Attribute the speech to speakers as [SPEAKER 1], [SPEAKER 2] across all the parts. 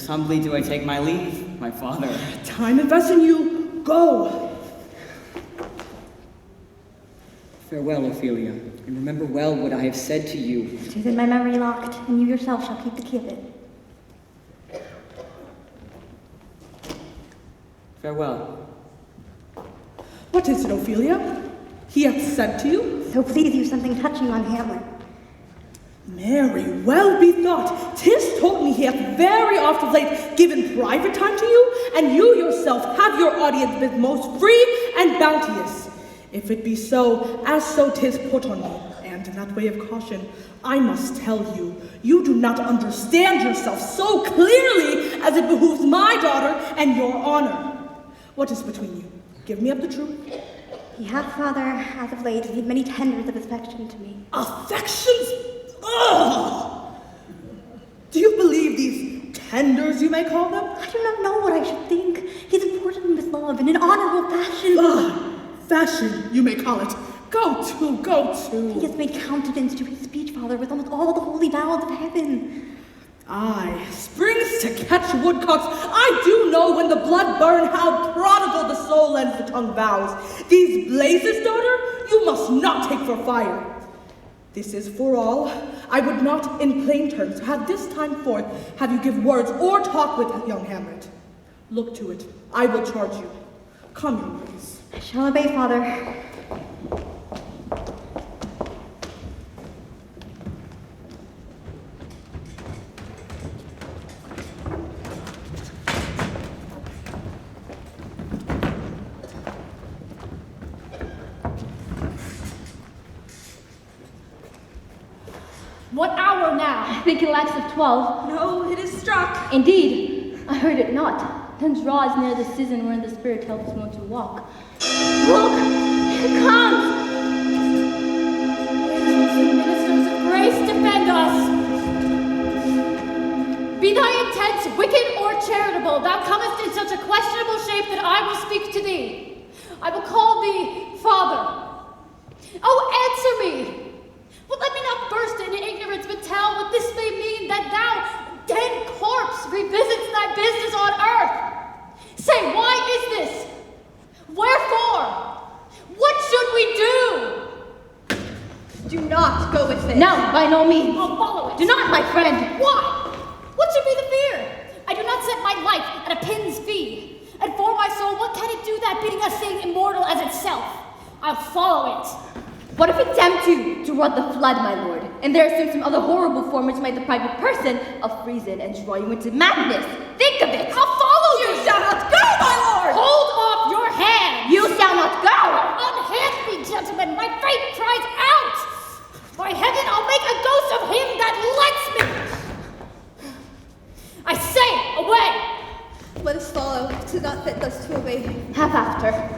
[SPEAKER 1] humbly do I take my leave, my father.
[SPEAKER 2] Time invests in you. Go.
[SPEAKER 1] Farewell, Ophelia, and remember well what I have said to you.
[SPEAKER 3] It is in my memory locked, and you yourself shall keep the key of it.
[SPEAKER 1] Farewell.
[SPEAKER 2] What is it, Ophelia? He hath said to you?
[SPEAKER 3] So please you something touching on Hamlet.
[SPEAKER 2] Mary, well bethought. 'Tis told me he hath very oft of late given private time to you, and you yourself have your audience been most free and bounteous. If it be so, as so 'tis put on me, and in that way of caution, I must tell you, you do not understand yourself so clearly as it behooves my daughter and your honor. What is between you? Give me up the truth.
[SPEAKER 3] He hath, father, as of late, made many tenders of affection to me.
[SPEAKER 2] Affections? Ugh! Do you believe these tenders, you may call them?
[SPEAKER 3] I do not know what I should think. He has imported me with love in an honorable fashion.
[SPEAKER 2] Ugh! Fashion, you may call it. Go to, go to.
[SPEAKER 3] He has made countenance to his speech, father, with almost all the holy vows of heaven.
[SPEAKER 2] Aye, springs to catch woodcocks. I do know when the blood burn how prodigal the soul lends the tongue vows. These blazes, daughter, you must not take for fire. This is for all. I would not, in plain terms, have this time forth have you give words or talk with young Hamlet. Look to it. I will charge you. Come, young ladies.
[SPEAKER 3] I shall obey, father.
[SPEAKER 4] What hour now?
[SPEAKER 5] I think it lacks of 12.
[SPEAKER 4] No, it is struck.
[SPEAKER 5] Indeed, I heard it not. Then draws near the season wherein the spirit helps one to walk. Look! It comes!
[SPEAKER 4] Angels and ministers of grace, defend us! Be thy intent wicked or charitable, thou comest in such a questionable shape that I will speak to thee. I will call thee Father. Oh, answer me! Well, let me not burst into ignorance, but tell what this may mean, that thou, dead corpse, revisits thy business on earth. Say, why is this? Wherefore? What should we do?
[SPEAKER 6] Do not go with this.
[SPEAKER 5] No, by no means.
[SPEAKER 4] I'll follow it.
[SPEAKER 5] Do not, my friend.
[SPEAKER 4] Why? What should be the fear? I do not set my life at a pin's fee. And for my soul, what can it do that being a thing immortal as itself? I'll follow it.
[SPEAKER 5] What if it tempt you to run the flood, my lord, and there assume some other horrible form which might deprive a person of reason and draw you into madness? Think of it!
[SPEAKER 4] I'll follow you!
[SPEAKER 6] You shall not go, my lord!
[SPEAKER 4] Hold off your hand!
[SPEAKER 5] You shall not go!
[SPEAKER 4] Unhand me, gentlemen! My fate cries out! By heaven, I'll make a ghost of him that lets me! I say, away!
[SPEAKER 6] Let us follow. 'Tis not fit thus to obey.
[SPEAKER 5] Half after.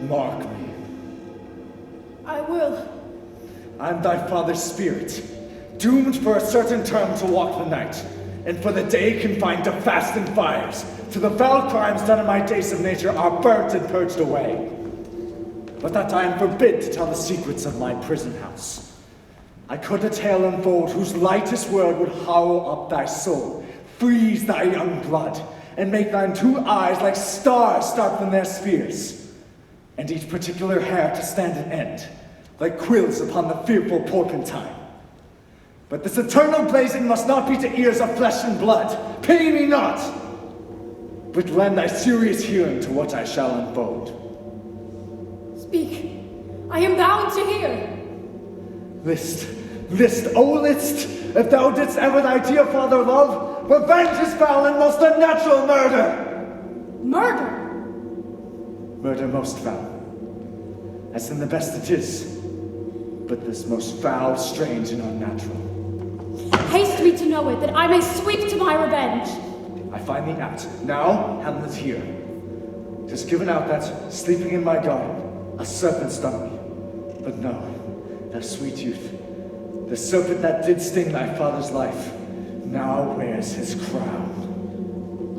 [SPEAKER 7] Mark me.
[SPEAKER 4] I will.
[SPEAKER 7] I'm thy father's spirit, doomed for a certain term to walk the night, and for the day confined to fast and fires, till the foul crimes done in my days of nature are burnt and purged away. But that I am forbid to tell the secrets of my prison house. I could a tale unfold whose lightest word would hollow up thy soul, freeze thy young blood, and make thine two eyes like stars start from their spheres, and each particular hair to stand at end, like quills upon the fearful porpentine. But this eternal blazing must not be to ears of flesh and blood. Pity me not, but lend thy serious hearing to what I shall unfold.
[SPEAKER 4] Speak. I am bound to hear.
[SPEAKER 7] List, oh list, if thou didst ever thy dear father love, revenge his foul and most unnatural murder.
[SPEAKER 4] Murder?
[SPEAKER 7] Murder most foul, as in the best it is, but this most foul, strange, and unnatural.
[SPEAKER 4] Haste me to know it, that I may sweep to my revenge.
[SPEAKER 7] I find the act. Now, Hamlet's here. Tis given out that, sleeping in my garden, a serpent stung me. But no, that sweet youth, the serpent that did sting thy father's life, now wears his crown.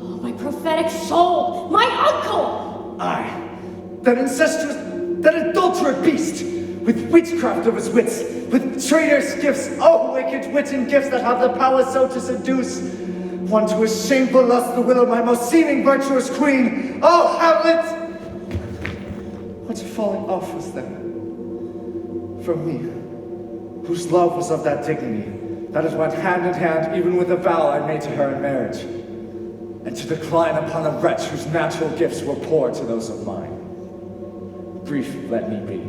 [SPEAKER 4] Oh, my prophetic soul! My uncle!
[SPEAKER 7] I, that incestuous, that adulterate beast, with witchcraft of his wits, with traitorous gifts, oh wicked wit and gifts that have the power so to seduce, one to his shameful lust the will of my most seeming virtuous queen. Oh, Hamlet! What falling off was there? From me, whose love was of that dignity, that it went hand in hand even with the vow I made to her in marriage, and to decline upon a wretch whose natural gifts were poor to those of mine. Brief let me be.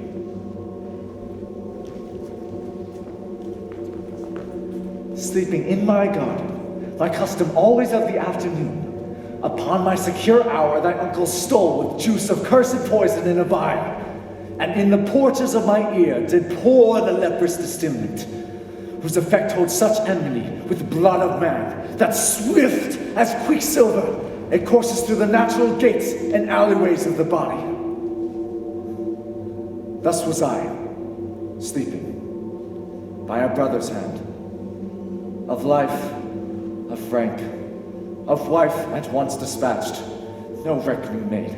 [SPEAKER 7] Sleeping in my garden, my custom always of the afternoon, upon my secure hour thy uncle stole with juice of cursed poison in a vial, and in the porches of my ear did pour the leprous stimulant, whose effect holds such enmity with blood of man, that swift as quicksilver it courses through the natural gates and alleyways of the body. Thus was I, sleeping, by a brother's hand, of life, of Frank, of wife at once dispatched, no reckoning made,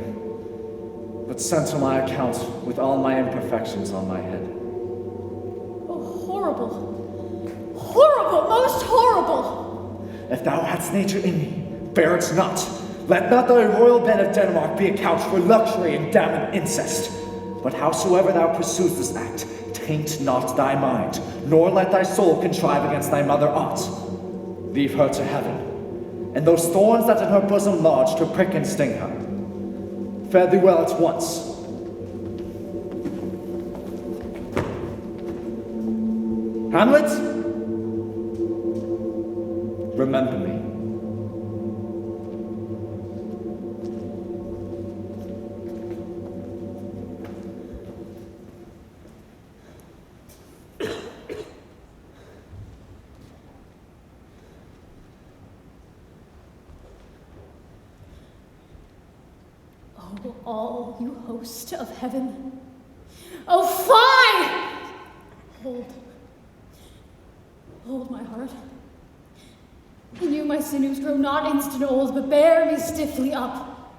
[SPEAKER 7] but sent to my account with all my imperfections on my head.
[SPEAKER 4] Oh, horrible! Horrible! Most horrible!
[SPEAKER 7] If thou hadst nature in thee, bear it not. Let not thy royal bed of Denmark be a couch for luxury and damned incest. But howsoever thou pursuest this act, taint not thy mind, nor let thy soul contrive against thy mother aught. Leave her to heaven, and those thorns that in her bosom lodge to prick and sting her. Fare thee well at once. Hamlet, remember me.
[SPEAKER 4] Oh, all you host of heaven. Oh, fly! Hold my heart. In you my sinews grow not instant old, but bear me stiffly up.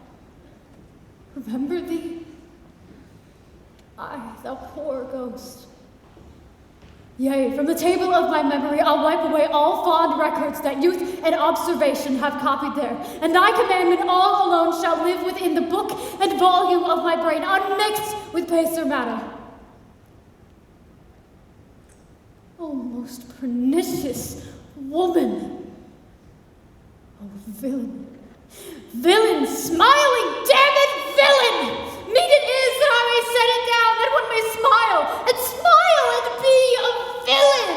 [SPEAKER 4] Remember thee? Aye, thou poor ghost. Yea, from the table of my memory I'll wipe away all fond records that youth and observation have copied there, and thy commandment all alone shall live within the book and volume of my brain, unmixed with baser matter. O most pernicious woman! O villain! Villain! Smiling, damn it, villain! Meet it is that I may set it down, that one may smile and be a villain!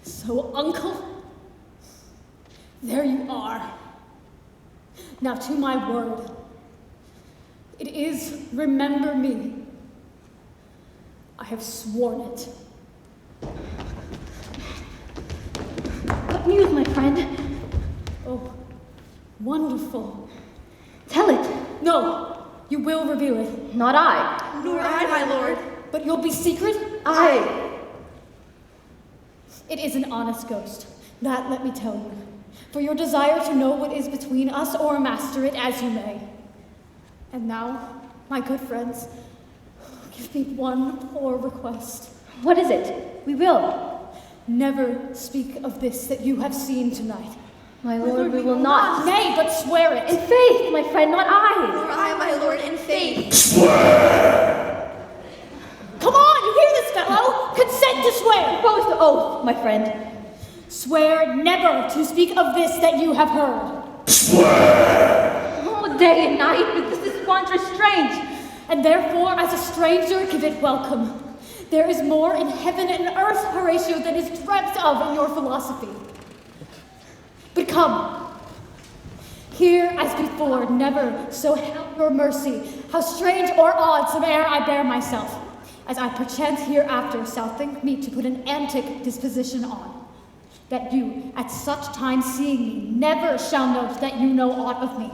[SPEAKER 4] So, uncle, there you are. Now to my word. It is remember me. I have sworn it.
[SPEAKER 5] What news, my friend?
[SPEAKER 4] Oh, wonderful.
[SPEAKER 5] Tell it.
[SPEAKER 4] No, you will reveal it.
[SPEAKER 5] Not I.
[SPEAKER 6] Nor I, my lord.
[SPEAKER 4] But you'll be secret?
[SPEAKER 5] I.
[SPEAKER 4] It is an honest ghost. That let me tell you. For your desire to know what is between us, or master it as you may. And now, my good friends, give me one poor request.
[SPEAKER 5] What is it? We will.
[SPEAKER 4] Never speak of this that you have seen tonight.
[SPEAKER 5] My lord, we will not.
[SPEAKER 4] Nay, but swear it.
[SPEAKER 5] In faith, my friend, not I.
[SPEAKER 6] Nor I, my lord, in faith.
[SPEAKER 4] Come on, you hear this, fellow? Consent to swear.
[SPEAKER 5] Propose the oath, my friend.
[SPEAKER 4] Swear never to speak of this that you have heard.
[SPEAKER 5] Oh, day and night, but this is wondrous strange.
[SPEAKER 4] And therefore, as a stranger, give it welcome. There is more in heaven and earth, Horatio, than is dreamt of in your philosophy. But come. Here, as before, never so help your mercy, how strange or odd soe'er I bear myself. as I perchance hereafter shall think me to put an antic disposition on, that you, at such time seeing me, never shall note that you know aught of me.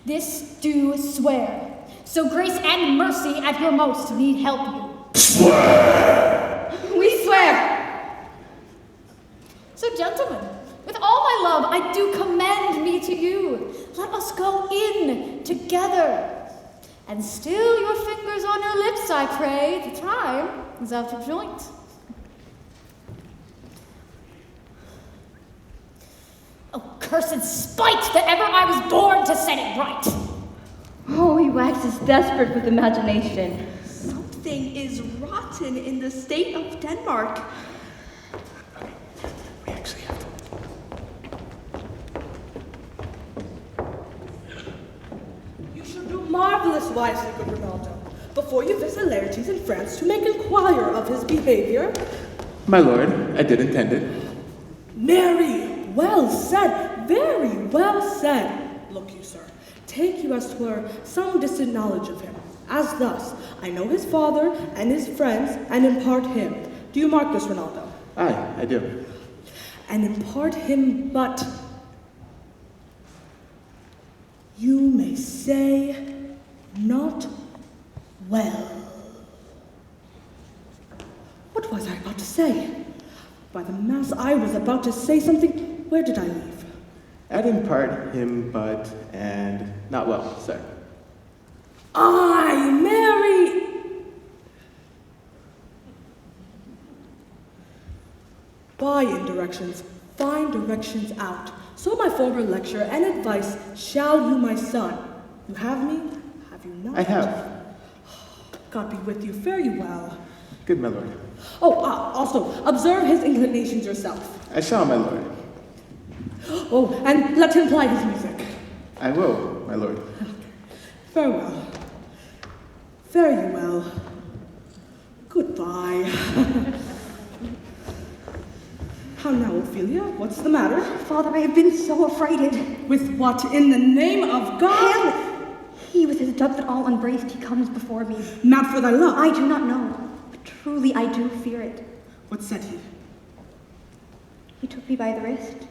[SPEAKER 4] This do swear, so grace and mercy at your most need help you.
[SPEAKER 7] Swear!
[SPEAKER 5] We swear!
[SPEAKER 4] So, gentlemen, with all my love, I do commend me to you. Let us go in together. And still your fingers on your lips, I pray. The time is out of joint. Oh, cursed spite that ever I was born to set it right.
[SPEAKER 5] Oh, he waxes desperate with imagination.
[SPEAKER 6] Something is rotten in the state of Denmark.
[SPEAKER 7] We actually have to.
[SPEAKER 2] You should do marvelous wisely, good Ronaldo, before you visit Laertes in France to make inquire of his behavior.
[SPEAKER 8] My lord, I did intend it.
[SPEAKER 2] Marry, well said, very well said. Look you, sir, take you as 'twere some distant knowledge of him, as thus, I know his father and his friends, and impart him. Do you mark this, Ronaldo?
[SPEAKER 8] Aye, I do.
[SPEAKER 2] And impart him, but you may say not well. What was I about to say? By the mass, I was about to say something. Where did I leave?
[SPEAKER 8] I'd impart him, but, and not well, sir.
[SPEAKER 2] I, Mary! By indirections, find directions out. So my former lecture and advice shall you, my son. You have me? Have you not?
[SPEAKER 8] I have.
[SPEAKER 2] God be with you. Fare you well.
[SPEAKER 8] Good, my lord.
[SPEAKER 2] Oh, also, observe his inclinations yourself.
[SPEAKER 8] I shall, my lord.
[SPEAKER 2] Oh, and let him ply his music.
[SPEAKER 8] I will, my lord.
[SPEAKER 2] Farewell. Fare you well. Goodbye. How now, Ophelia? What's the matter?
[SPEAKER 3] Father, I have been so affrighted.
[SPEAKER 2] With what, in the name of God?
[SPEAKER 3] Hamlet! He with his doves that all unbraced, he comes before me.
[SPEAKER 2] Mad for thy love.
[SPEAKER 3] I do not know, but truly I do fear it.
[SPEAKER 2] What said he?
[SPEAKER 3] He took me by the wrist,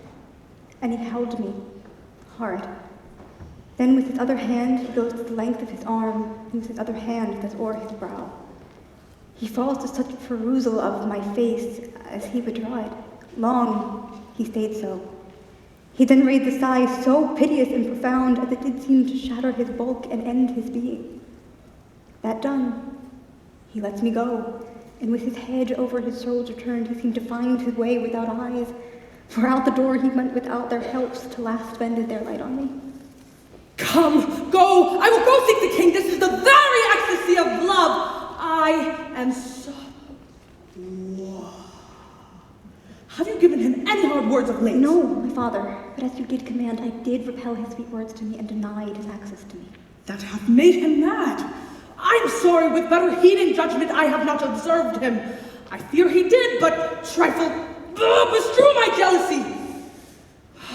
[SPEAKER 3] and he held me hard. Then with his other hand, he goes to the length of his arm, and with his other hand does o'er his brow. He falls to such perusal of my face as he would draw it. Long he stayed so. He then raised a sigh so piteous and profound as it did seem to shatter his bulk and end his being. That done, he lets me go, and with his head over his shoulder turned, he seemed to find his way without eyes, for out the door he went without their helps to last spended their light on me.
[SPEAKER 2] Come, go! I will go seek the king. This is the very ecstasy of love. I am so... Whoa. Have you given him any hard words of late?
[SPEAKER 3] No, my father, but as you did command, I did repel his sweet words to me and denied his access to me.
[SPEAKER 2] That hath made him mad. I'm sorry, with better heed and judgment I have not observed him. I fear he did, but trifle bestrew my jealousy.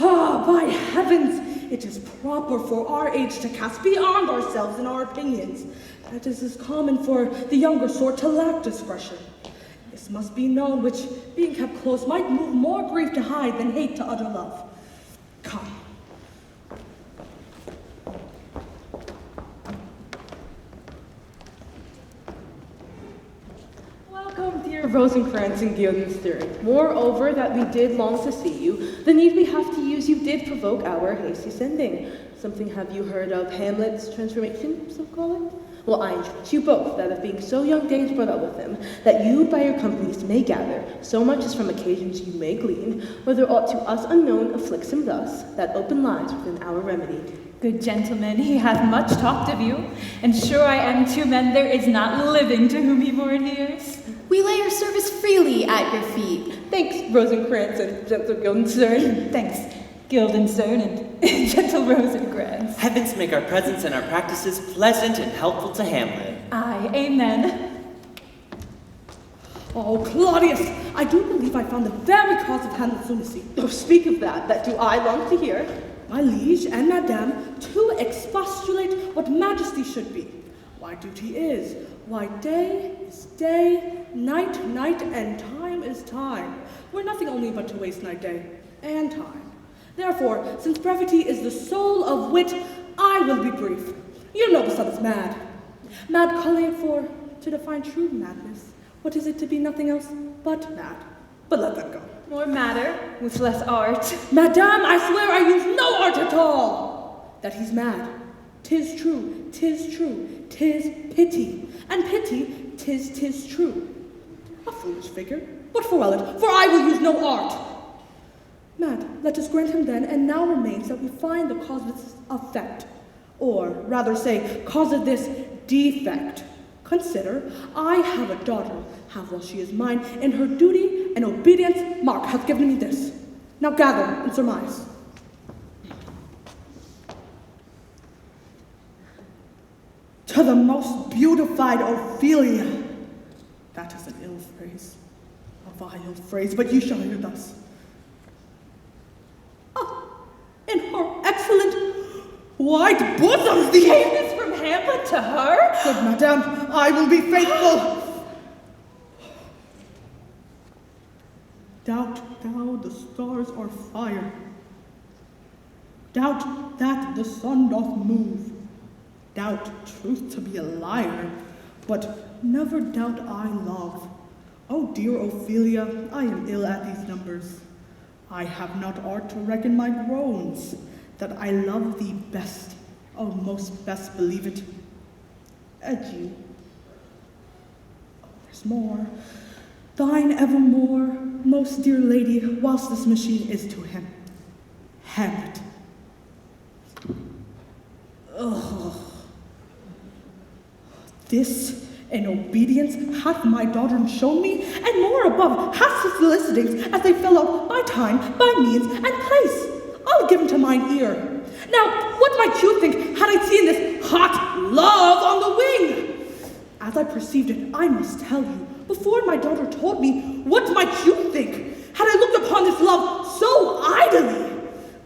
[SPEAKER 2] Ah, by heavens, it is proper for our age to cast beyond ourselves in our opinions. That is as common for the younger sort to lack discretion. This must be known, which, being kept close, might move more grief to hide than hate to utter love. Come. Welcome, dear Rosencrantz and Guildenstern. Moreover, that we did long to see you, the need we have to use you did provoke our hasty sending. Something have you heard of Hamlet's transformation, so call it? Well, I entreat you both, that of being so young days brought up with him, that you by your companies may gather, so much as from occasions you may glean, whether aught to us unknown afflicts him thus, that open lies within our remedy.
[SPEAKER 9] Good gentlemen, he hath much talked of you, and sure I am two men there is not living to whom he more adheres.
[SPEAKER 6] We lay our service freely at your feet.
[SPEAKER 2] Thanks, Rosencrantz and gentle Guildenstern.
[SPEAKER 9] Thanks, Guildenstern and gentle Rosencrantz.
[SPEAKER 10] Heavens make our presence and our practices pleasant and helpful to Hamlet.
[SPEAKER 9] Aye, amen.
[SPEAKER 2] Oh, Claudius, I do believe I found the very cause of Hamlet's lunacy. Oh, speak of that do I long to hear. My liege and madame, to expostulate what majesty should be. Why duty is, Why, day is day, night, night, and time is time. We're nothing only but to waste night, day, and time. Therefore, since brevity is the soul of wit, I will be brief. You know the sun is mad. Mad calling it for, to define true madness. What is it to be nothing else but mad? But let that go.
[SPEAKER 9] More matter with less art.
[SPEAKER 2] Madame, I swear I use no art at all. That he's mad. 'Tis true, 'tis true, 'tis pity. And pity, 'tis true. A foolish figure, but for well it, for I will use no art. Mad, let us grant him then, and now remains that we find the cause of this effect. Or, rather say, cause of this defect. Consider, I have a daughter, have while she is mine, in her duty and obedience, Mark hath given me this. Now gather and surmise. To the most beautified Ophelia. That is an ill phrase, a vile phrase, but you shall hear thus. Oh, in her excellent white bosoms, the
[SPEAKER 9] Came this from Hamlet to her?
[SPEAKER 2] Good madame, I will be faithful. Doubt thou the stars are fire. Doubt that the sun doth move. Doubt truth to be a liar, but never doubt I love. Oh, dear Ophelia, I am ill at these numbers. I have not art to reckon my groans, that I love thee best. Oh, most best believe it. Adieu. Oh, there's more. Thine evermore, most dear lady, whilst this machine is to him. Hamlet. Ugh. This in obedience hath my daughter shown me, and more above hath his solicitings as they fell out by time, by means, and place. I'll give him to mine ear. Now, what might you think had I seen this hot love on the wing? As I perceived it, I must tell you, before my daughter told me, what might you think had I looked upon this love so idly?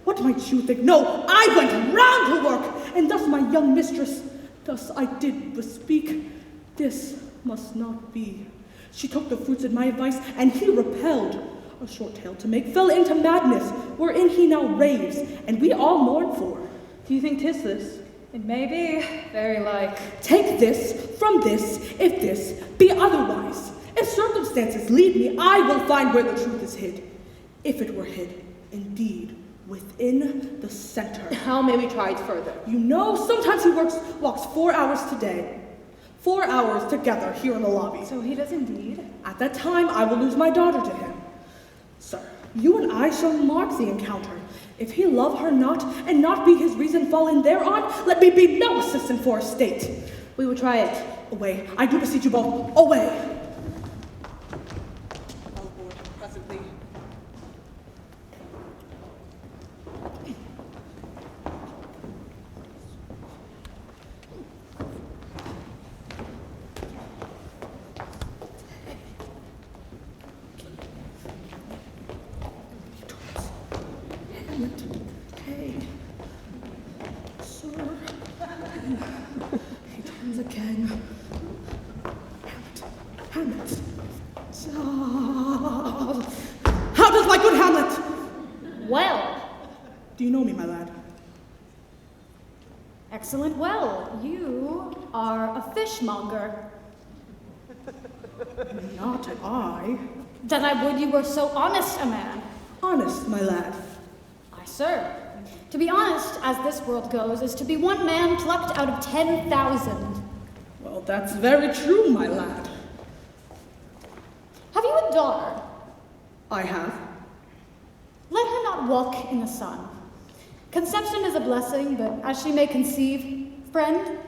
[SPEAKER 2] What might you think? No, I went round to work, and thus my young mistress, thus I did bespeak. This must not be. She took the fruits of my advice, and he repelled. A short tale to make, fell into madness, wherein he now raves, and we all mourn for.
[SPEAKER 9] Do you think 'tis this? It may be very like.
[SPEAKER 2] Take this from this, if this be otherwise. If circumstances lead me, I will find where the truth is hid. If it were hid, indeed, within the center.
[SPEAKER 6] How may we try it further?
[SPEAKER 2] You know, sometimes he walks 4 hours today. 4 hours together here in the lobby.
[SPEAKER 9] So he does indeed?
[SPEAKER 2] At that time, I will lose my daughter to him. Sir, you and I shall mark the encounter. If he love her not, and not be his reason fallen thereon, let me be no assistant for a state.
[SPEAKER 6] We will try it.
[SPEAKER 2] Away, I do beseech you both, away. All aboard, presently. Hey, sir. He turns again. Hamlet. How does my good Hamlet?
[SPEAKER 4] Well,
[SPEAKER 2] Do you know me, my lad?
[SPEAKER 4] excellent well. You are a fishmonger.
[SPEAKER 2] Not I.
[SPEAKER 4] Then I would you were so honest a man.
[SPEAKER 2] Honest, my lad.
[SPEAKER 4] Aye, sir. To be honest, as this world goes, is to be one man plucked out of 10,000.
[SPEAKER 2] Well, that's very true, my lad.
[SPEAKER 4] Have you a daughter?
[SPEAKER 2] I have.
[SPEAKER 4] Let her not walk in the sun. Conception is a blessing, but as she may conceive, friend,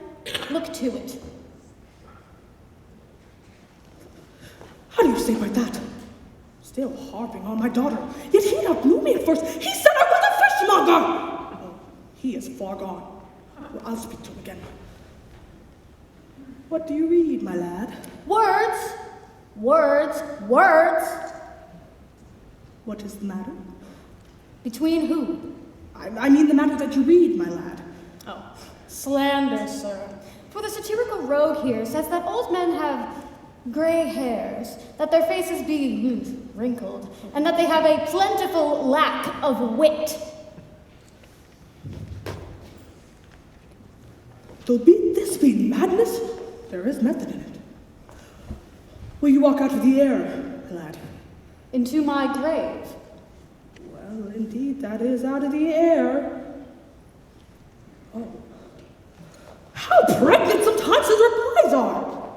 [SPEAKER 4] look to it.
[SPEAKER 2] How do you say by that? Still harping on my daughter. Yet he not knew me at first. He said I was a fishmonger. Oh, he is far gone. Well, I'll speak to him again. What do you read, my lad?
[SPEAKER 4] Words, words, words.
[SPEAKER 2] What is the matter?
[SPEAKER 4] Between who?
[SPEAKER 2] I mean the matter that you read, my lad.
[SPEAKER 4] Oh, slander, sir. For the satirical rogue here says that old men have gray hairs, that their faces be wrinkled, and that they have a plentiful lack of wit.
[SPEAKER 2] This be madness? There is method in it. Will you walk out of the air, lad?
[SPEAKER 4] Into my grave.
[SPEAKER 2] Well, indeed, that is out of the air. Oh. How pregnant sometimes his replies are!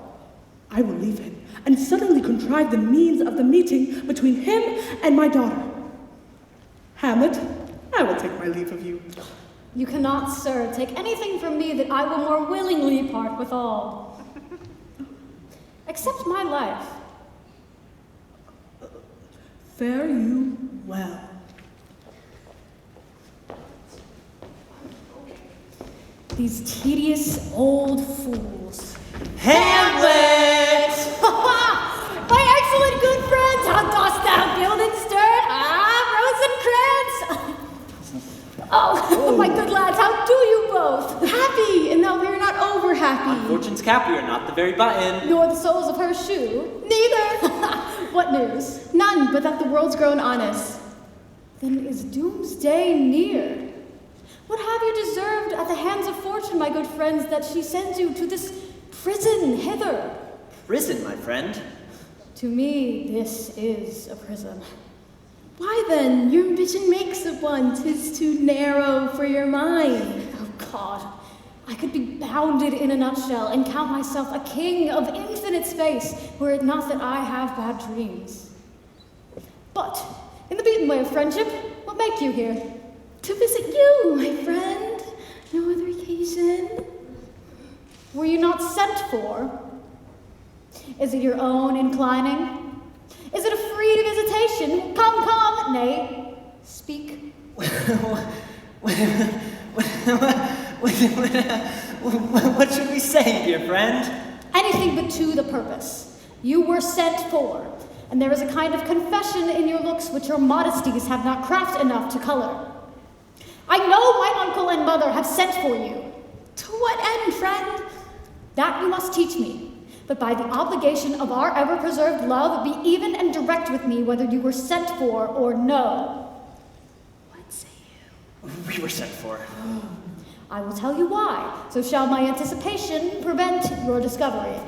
[SPEAKER 2] I will leave him and suddenly contrive the means of the meeting between him and my daughter. Hamlet, I will take my leave of you.
[SPEAKER 4] You cannot, sir, take anything from me that I will more willingly part with all. Except my life.
[SPEAKER 2] Fare you well.
[SPEAKER 4] These tedious old fools.
[SPEAKER 10] Hamlet!
[SPEAKER 4] My excellent good friends, how dost thou Guildenstern? Rosencrantz! Oh, my good lads, how do you both?
[SPEAKER 6] Happy, and now we're not over happy.
[SPEAKER 10] On Fortune's cap we are not the very button.
[SPEAKER 4] Nor the soles of her shoe.
[SPEAKER 6] Neither.
[SPEAKER 4] What news?
[SPEAKER 6] None, but that the world's grown on us.
[SPEAKER 4] Then is doomsday near? What have you deserved at the hands of Fortune, my good friends, that she sends you to this prison hither?
[SPEAKER 10] Prison, my friend.
[SPEAKER 4] To me, this is a prison.
[SPEAKER 6] Why then? Your ambition makes it one. 'Tis too narrow for your mind.
[SPEAKER 4] Oh God, I could be bounded in a nutshell and count myself a king of infinite space, were it not that I have bad dreams. But, in the beaten way of friendship, what make you here?
[SPEAKER 6] To visit you, my friend. No other occasion.
[SPEAKER 4] Were you not sent for? Is it your own inclining? Is it a free visitation? Come, nay, speak.
[SPEAKER 10] What should we say, dear friend?
[SPEAKER 4] Anything but to the purpose. You were sent for, and there is a kind of confession in your looks which your modesties have not craft enough to color. I know my uncle and mother have sent for you.
[SPEAKER 6] To what end, friend?
[SPEAKER 4] That you must teach me. But by the obligation of our ever-preserved love, be even and direct with me whether you were sent for or no.
[SPEAKER 6] What say you?
[SPEAKER 10] We were sent for.
[SPEAKER 4] I will tell you why, so shall my anticipation prevent your discovery.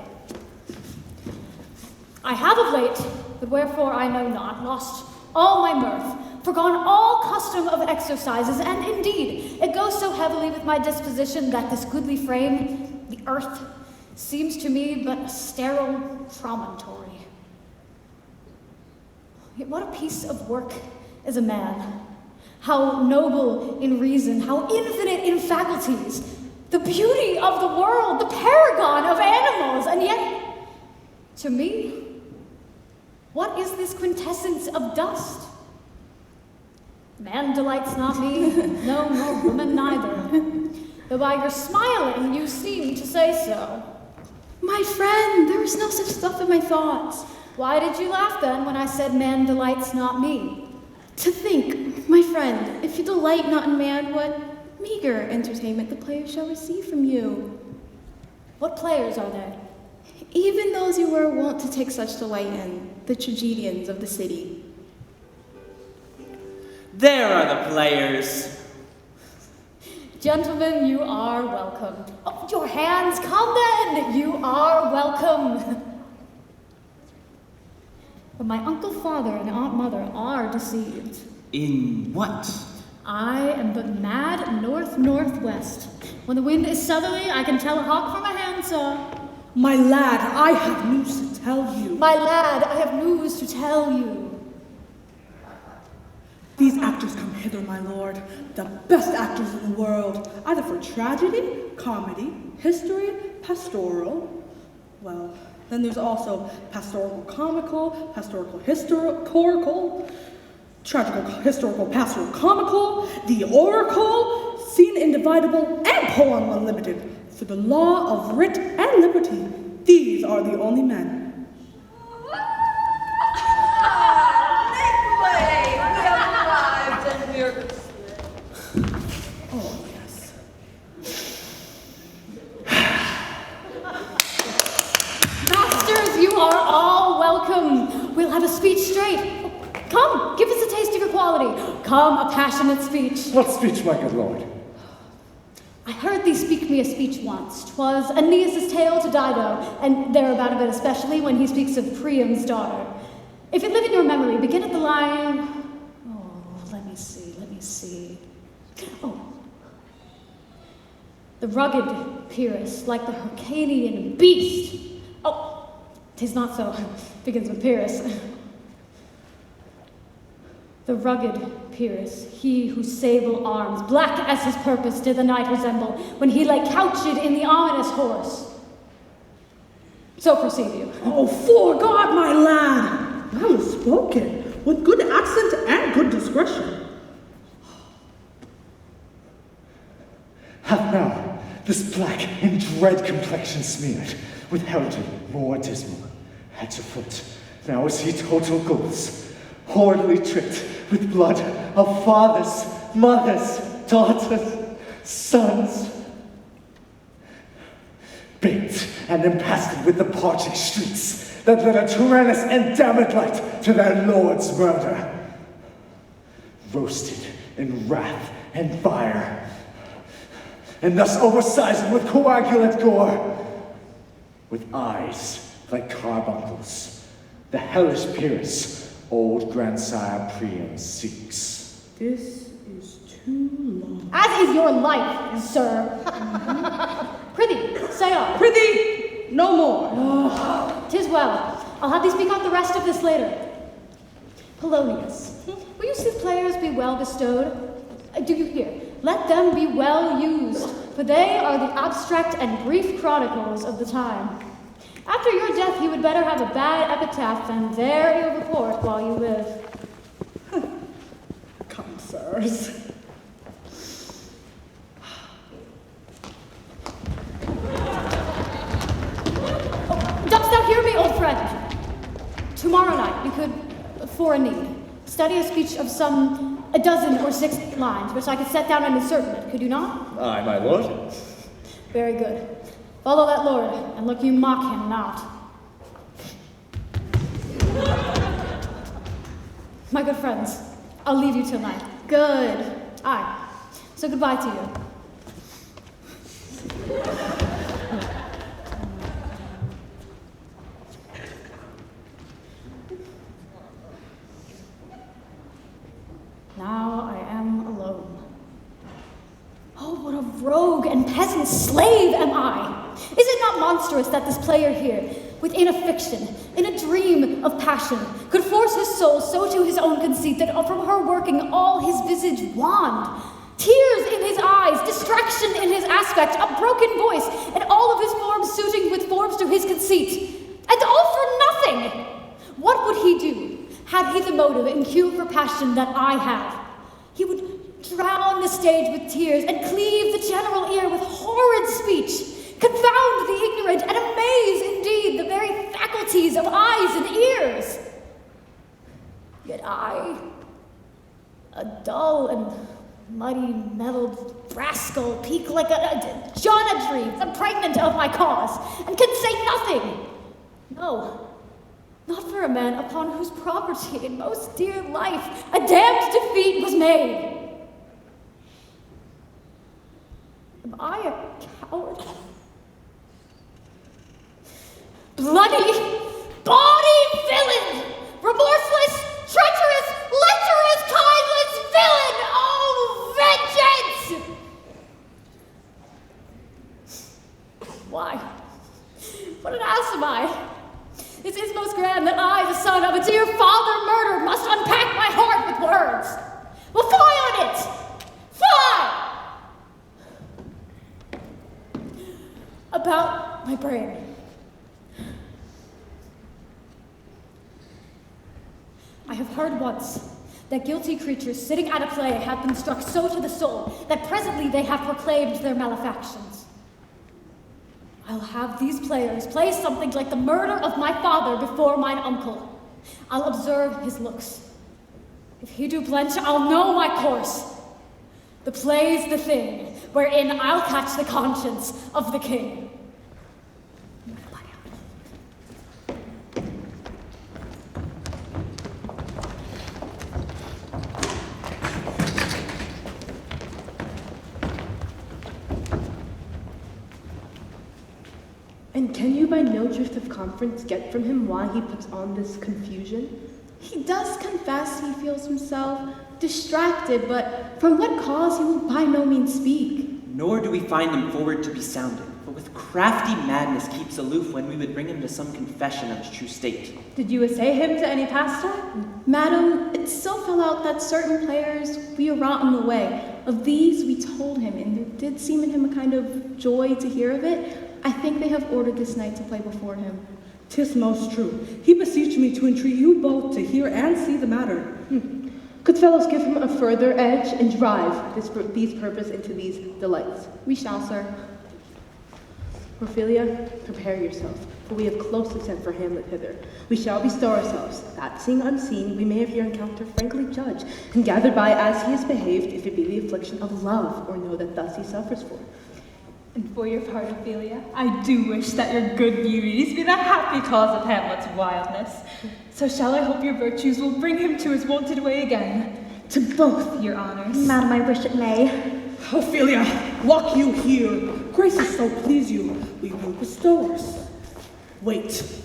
[SPEAKER 4] I have of late, but wherefore I know not, lost all my mirth, forgone all custom of exercises, and indeed, it goes so heavily with my disposition that this goodly frame, the earth, seems to me but a sterile promontory. Yet what a piece of work is a man. How noble in reason, how infinite in faculties, the beauty of the world, the paragon of animals, and yet, to me, what is this quintessence of dust? Man delights not me, no, nor woman neither, though by your smiling you seem to say so.
[SPEAKER 6] My friend, there is no such stuff in my thoughts.
[SPEAKER 4] Why did you laugh then when I said man delights not me?
[SPEAKER 6] To think, my friend, if you delight not in man, what meager entertainment the players shall receive from you.
[SPEAKER 4] What players are they?
[SPEAKER 6] Even those you were wont to take such delight in, the tragedians of the city.
[SPEAKER 10] There are the players.
[SPEAKER 4] Gentlemen, you are welcome. Oh, your hands, come then, you are welcome. But my uncle father and aunt mother are deceived.
[SPEAKER 10] In what?
[SPEAKER 4] I am but mad north-northwest. When the wind is southerly, I can tell a hawk from a handsaw.
[SPEAKER 2] My lad, I have news to tell you.
[SPEAKER 4] My lad, I have news to tell you.
[SPEAKER 2] These actors come hither, my lord, the best actors in the world, either for tragedy, comedy, history, pastoral. Well, then there's also pastoral comical, pastoral historical, tragical historical pastoral comical, the oracle, scene indivisible, and poem unlimited. For the law of writ and liberty, these are the only men. Oh, yes.
[SPEAKER 4] become a passionate speech.
[SPEAKER 7] What speech, my good lord?
[SPEAKER 4] I heard thee speak me a speech once. 'Twas Aeneas' tale to Dido, and thereabout a bit especially when he speaks of Priam's daughter. If it live in your memory, begin at the line... Oh, let me see. Oh. The rugged Pyrrhus, like the Hyrcanian beast. Oh, 'tis not so. Begins with Pyrrhus. The rugged Pyrrhus, he whose sable arms, black as his purpose, did the night resemble, when he lay couched in the ominous horse. So proceed you.
[SPEAKER 2] Oh, 'fore God, my lad! Well spoken, with good accent and good discretion.
[SPEAKER 7] Hath now this black and dread complexion smeared with heraldry more dismal, head to foot. Now is he total ghouls, horridly tricked with blood of fathers, mothers, daughters, sons, baked and impasted with the parching streets that led a tyrannous and damned light to their lord's murder, roasted in wrath and fire, and thus oversized with coagulate gore, with eyes like carbuncles, the hellish Pyrrhus old grandsire Priam seeks.
[SPEAKER 2] This is too long.
[SPEAKER 4] As is your life, sir. Prithee, say on.
[SPEAKER 2] Prithee, no more.
[SPEAKER 4] Oh, 'tis well. I'll have thee speak out the rest of this later. Polonius, will you sooth players be well bestowed? Do you hear? Let them be well used, for they are the abstract and brief chronicles of the time. After your death, you would better have a bad epitaph than their ill report while you live.
[SPEAKER 2] Come, sirs.
[SPEAKER 4] Dost thou hear me, old friend? Tomorrow night, we could, for a need, study a speech of a dozen or 6 lines, which I could set down and insert in it, could you not?
[SPEAKER 11] Aye, my lord.
[SPEAKER 4] Very good. Follow that lord, and look you mock him not. My good friends, I'll leave you till night. Good. Aye. So goodbye to you. Now I am alone. Oh, what a rogue and peasant slave am I! Is it not monstrous that this player here, within a fiction, in a dream of passion, could force his soul so to his own conceit that from her working all his visage wand, tears in his eyes, distraction in his aspect, a broken voice, and all of his forms suiting with forms to his conceit, and all for nothing? What would he do, had he the motive and cue for passion that I have? He would drown the stage with tears and cleave the general ear with horrid speech, confound the ignorant and amaze indeed the very faculties of eyes and ears. Yet I, a dull and muddy metalled rascal, peak like a Jonadry, the pregnant of my cause, and can say nothing. No, not for a man upon whose property and most dear life a damned defeat was made. Am I a coward? Bloody, bawdy villain! Remorseless, treacherous, lecherous, kindless villain! Oh, vengeance! Why? What an ass am I? It is most grand that I, the son of a dear father murdered, must unpack my heart with words. Well, fly on it! Fly! About my brain. I have heard once that guilty creatures sitting at a play have been struck so to the soul that presently they have proclaimed their malefactions. I'll have these players play something like the murder of my father before mine uncle. I'll observe his looks. If he do blench, I'll know my course. The play's the thing, wherein I'll catch the conscience of the king.
[SPEAKER 2] And can you by no drift of conference get from him why he puts on this confusion?
[SPEAKER 6] He does confess he feels himself distracted, but from what cause he will by no means speak.
[SPEAKER 10] Nor do we find him forward to be sounded, but with crafty madness keeps aloof when we would bring him to some confession of his true state.
[SPEAKER 9] Did you assay him to any pastor?
[SPEAKER 6] Madam, it so fell out that certain players we wrought in the way. Of these we told him, and there did seem in him a kind of joy to hear of it. I think they have ordered this knight to play before him.
[SPEAKER 2] 'Tis most true. He beseeched me to entreat you both to hear and see the matter.
[SPEAKER 11] Good fellows, give him a further edge and drive these purpose into these delights.
[SPEAKER 6] We shall, sir.
[SPEAKER 11] Ophelia, prepare yourself, for we have closely sent for Hamlet hither. We shall bestow ourselves, that seeing unseen, we may of your encounter frankly judge, and gather by as he has behaved, if it be the affliction of love, or know that thus he suffers for.
[SPEAKER 9] And for your part, Ophelia, I do wish that your good beauties be the happy cause of Hamlet's wildness. So shall I hope your virtues will bring him to his wonted way again, to both your honors.
[SPEAKER 3] Madam, I wish it may.
[SPEAKER 2] Ophelia, walk you here. Graces so please you, we will bestow us. Wait.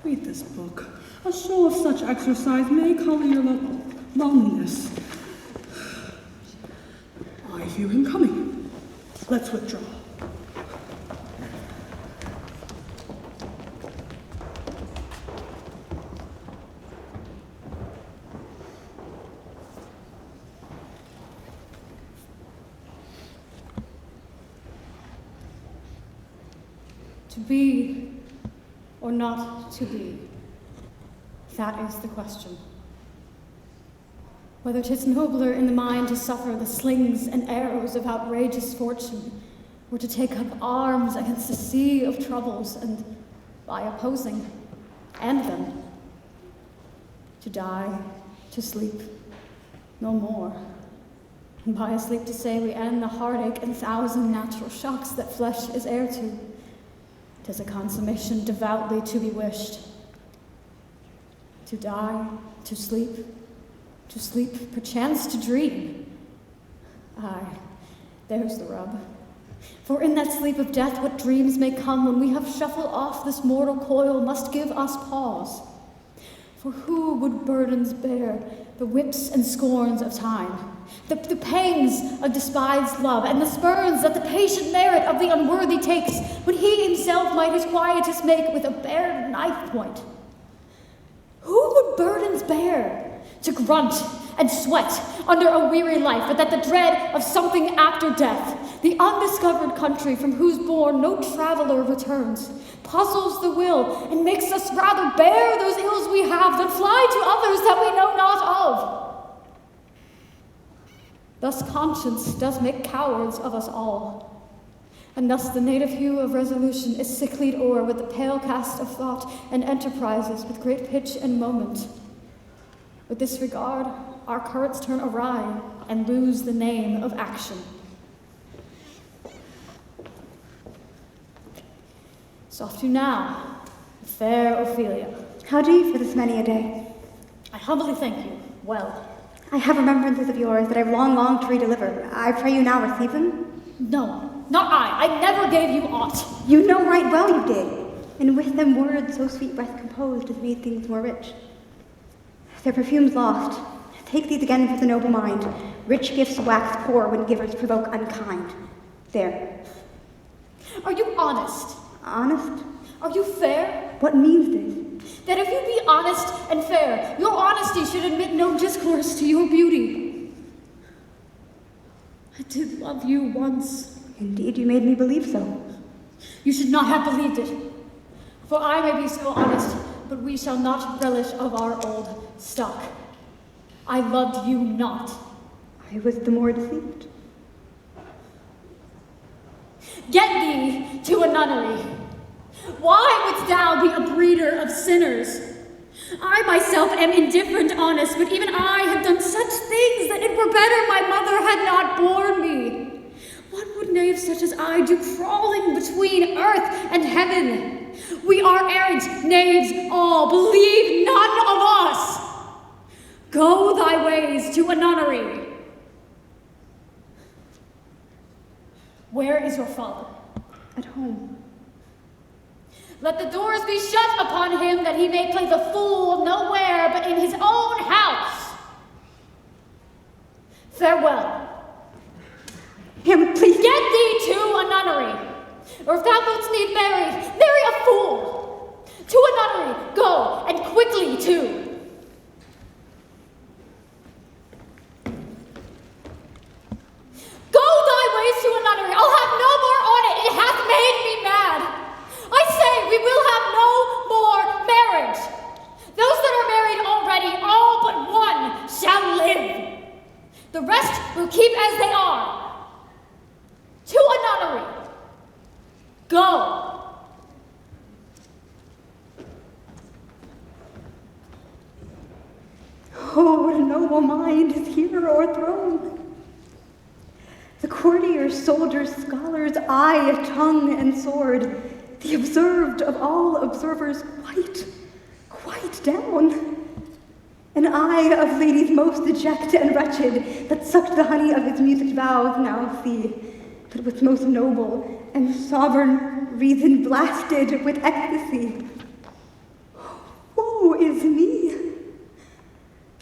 [SPEAKER 2] Read this book. A show of such exercise may color your loneliness. I hear him coming. Let's withdraw.
[SPEAKER 4] To be or not to be, that is the question. Whether 'tis nobler in the mind to suffer the slings and arrows of outrageous fortune, or to take up arms against a sea of troubles, and by opposing, end them, to die, to sleep, no more. And by a sleep to say we end the heartache and thousand natural shocks that flesh is heir to. 'Tis a consummation devoutly to be wished. To die, to sleep perchance to dream. Aye, there's the rub. For in that sleep of death what dreams may come when we have shuffled off this mortal coil must give us pause. For who would burdens bear, the whips and scorns of time, the pangs of despised love, and the spurns that the patient merit of the unworthy takes, when he himself might his quietus make with a bare knife point? Who would burdens bear, to grunt and sweat under a weary life, but that the dread of something after death, the undiscovered country from whose bourne no traveler returns, puzzles the will and makes us rather bear those ills we have than fly to others that we know not of. Thus conscience does make cowards of us all, and thus the native hue of resolution is sicklied o'er with the pale cast of thought and enterprises with great pitch and moment. With this regard, our currents turn awry and lose the name of action. Soft you now, fair Ophelia.
[SPEAKER 3] How do you for this many a day?
[SPEAKER 4] I humbly thank you. Well.
[SPEAKER 3] I have remembrances of yours that I've long longed to redeliver. I pray you now receive them?
[SPEAKER 4] No, not I. I never gave you aught.
[SPEAKER 3] You know right well you did, and with them words so sweet breath composed as made things more rich. Their perfume's lost. Take these again for the noble mind. Rich gifts wax poor when givers provoke unkind. There.
[SPEAKER 4] Are you honest?
[SPEAKER 3] Honest?
[SPEAKER 4] Are you fair?
[SPEAKER 3] What means this?
[SPEAKER 4] That if you be honest and fair, your honesty should admit no discourse to your beauty. I did love you once.
[SPEAKER 3] Indeed, you made me believe so.
[SPEAKER 4] You should not have believed it. For I may be so honest, but we shall not relish of our old stock. I loved you not.
[SPEAKER 3] I was the more deceived.
[SPEAKER 4] Get thee to a nunnery. Why wouldst thou be a breeder of sinners? I myself am indifferent honest, but even I have done such things that it were better my mother had not borne me. What would knaves such as I do crawling between earth and heaven? We are errant knaves all, believe none of us. Go thy ways to a nunnery. Where is your father?
[SPEAKER 3] At home.
[SPEAKER 4] Let the doors be shut upon him, that he may play the fool nowhere but in his own house. Farewell.
[SPEAKER 3] Hamlet, please.
[SPEAKER 4] Get thee to a nunnery, or if thou wilt need marry a fool. To a nunnery, go, and quickly too. Go thy ways to a nunnery. I'll have no more on it. It hath made me mad. I say we will have no more marriage. Those that are married already, all but one, shall live. The rest will keep as they are. To a nunnery. Go.
[SPEAKER 3] Oh, what a noble mind is here o'erthrown. The courtiers, soldiers, scholars, eye, tongue, and sword, the observed of all observers, quite down. An eye of ladies most deject and wretched, that sucked the honey of its music vows, now see, but what's most noble and sovereign reason blasted with ecstasy. Woe is me!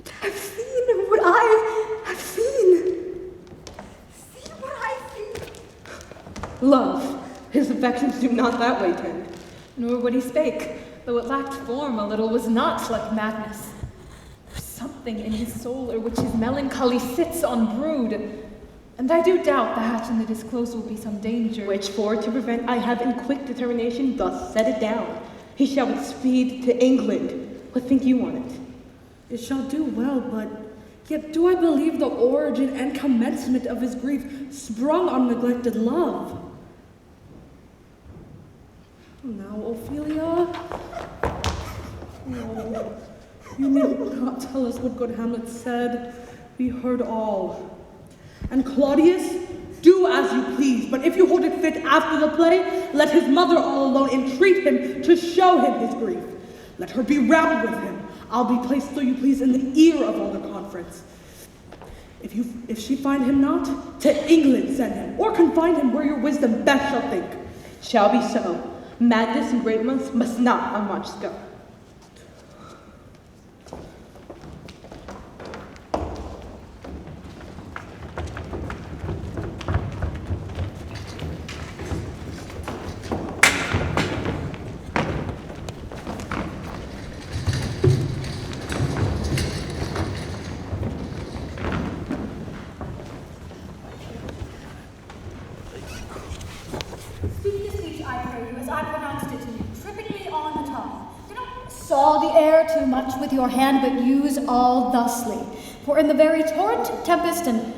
[SPEAKER 3] To have seen what I have seen. See what I see.
[SPEAKER 11] Love, his affections do not that way tend.
[SPEAKER 9] Nor what he spake, though it lacked form a little, was not like madness. There's something in his soul, or which his melancholy sits on brood. And I do doubt that in the disclose will be some danger.
[SPEAKER 11] Which for to prevent I have in quick determination thus set it down. He shall with speed to England. What think you on it?
[SPEAKER 2] It shall do well, but yet do I believe the origin and commencement of his grief sprung on neglected love? Now, Ophelia, oh, you need not tell us what good Hamlet said. We heard all. And Claudius, do as you please, but if you hold it fit after the play, let his mother all alone entreat him to show him his grief. Let her be round with him. I'll be placed, so you please, in the ear of all the conference. If she find him not, to England send him, or confine him where your wisdom best shall think.
[SPEAKER 11] Shall be so. Madness and great months must not on much go.
[SPEAKER 4] Speak the speech, I pray you, as I pronounced it to you, trippingly on the tongue. Do not saw the air too much with your hand, but use all thusly. For in the very torrent, tempest, and,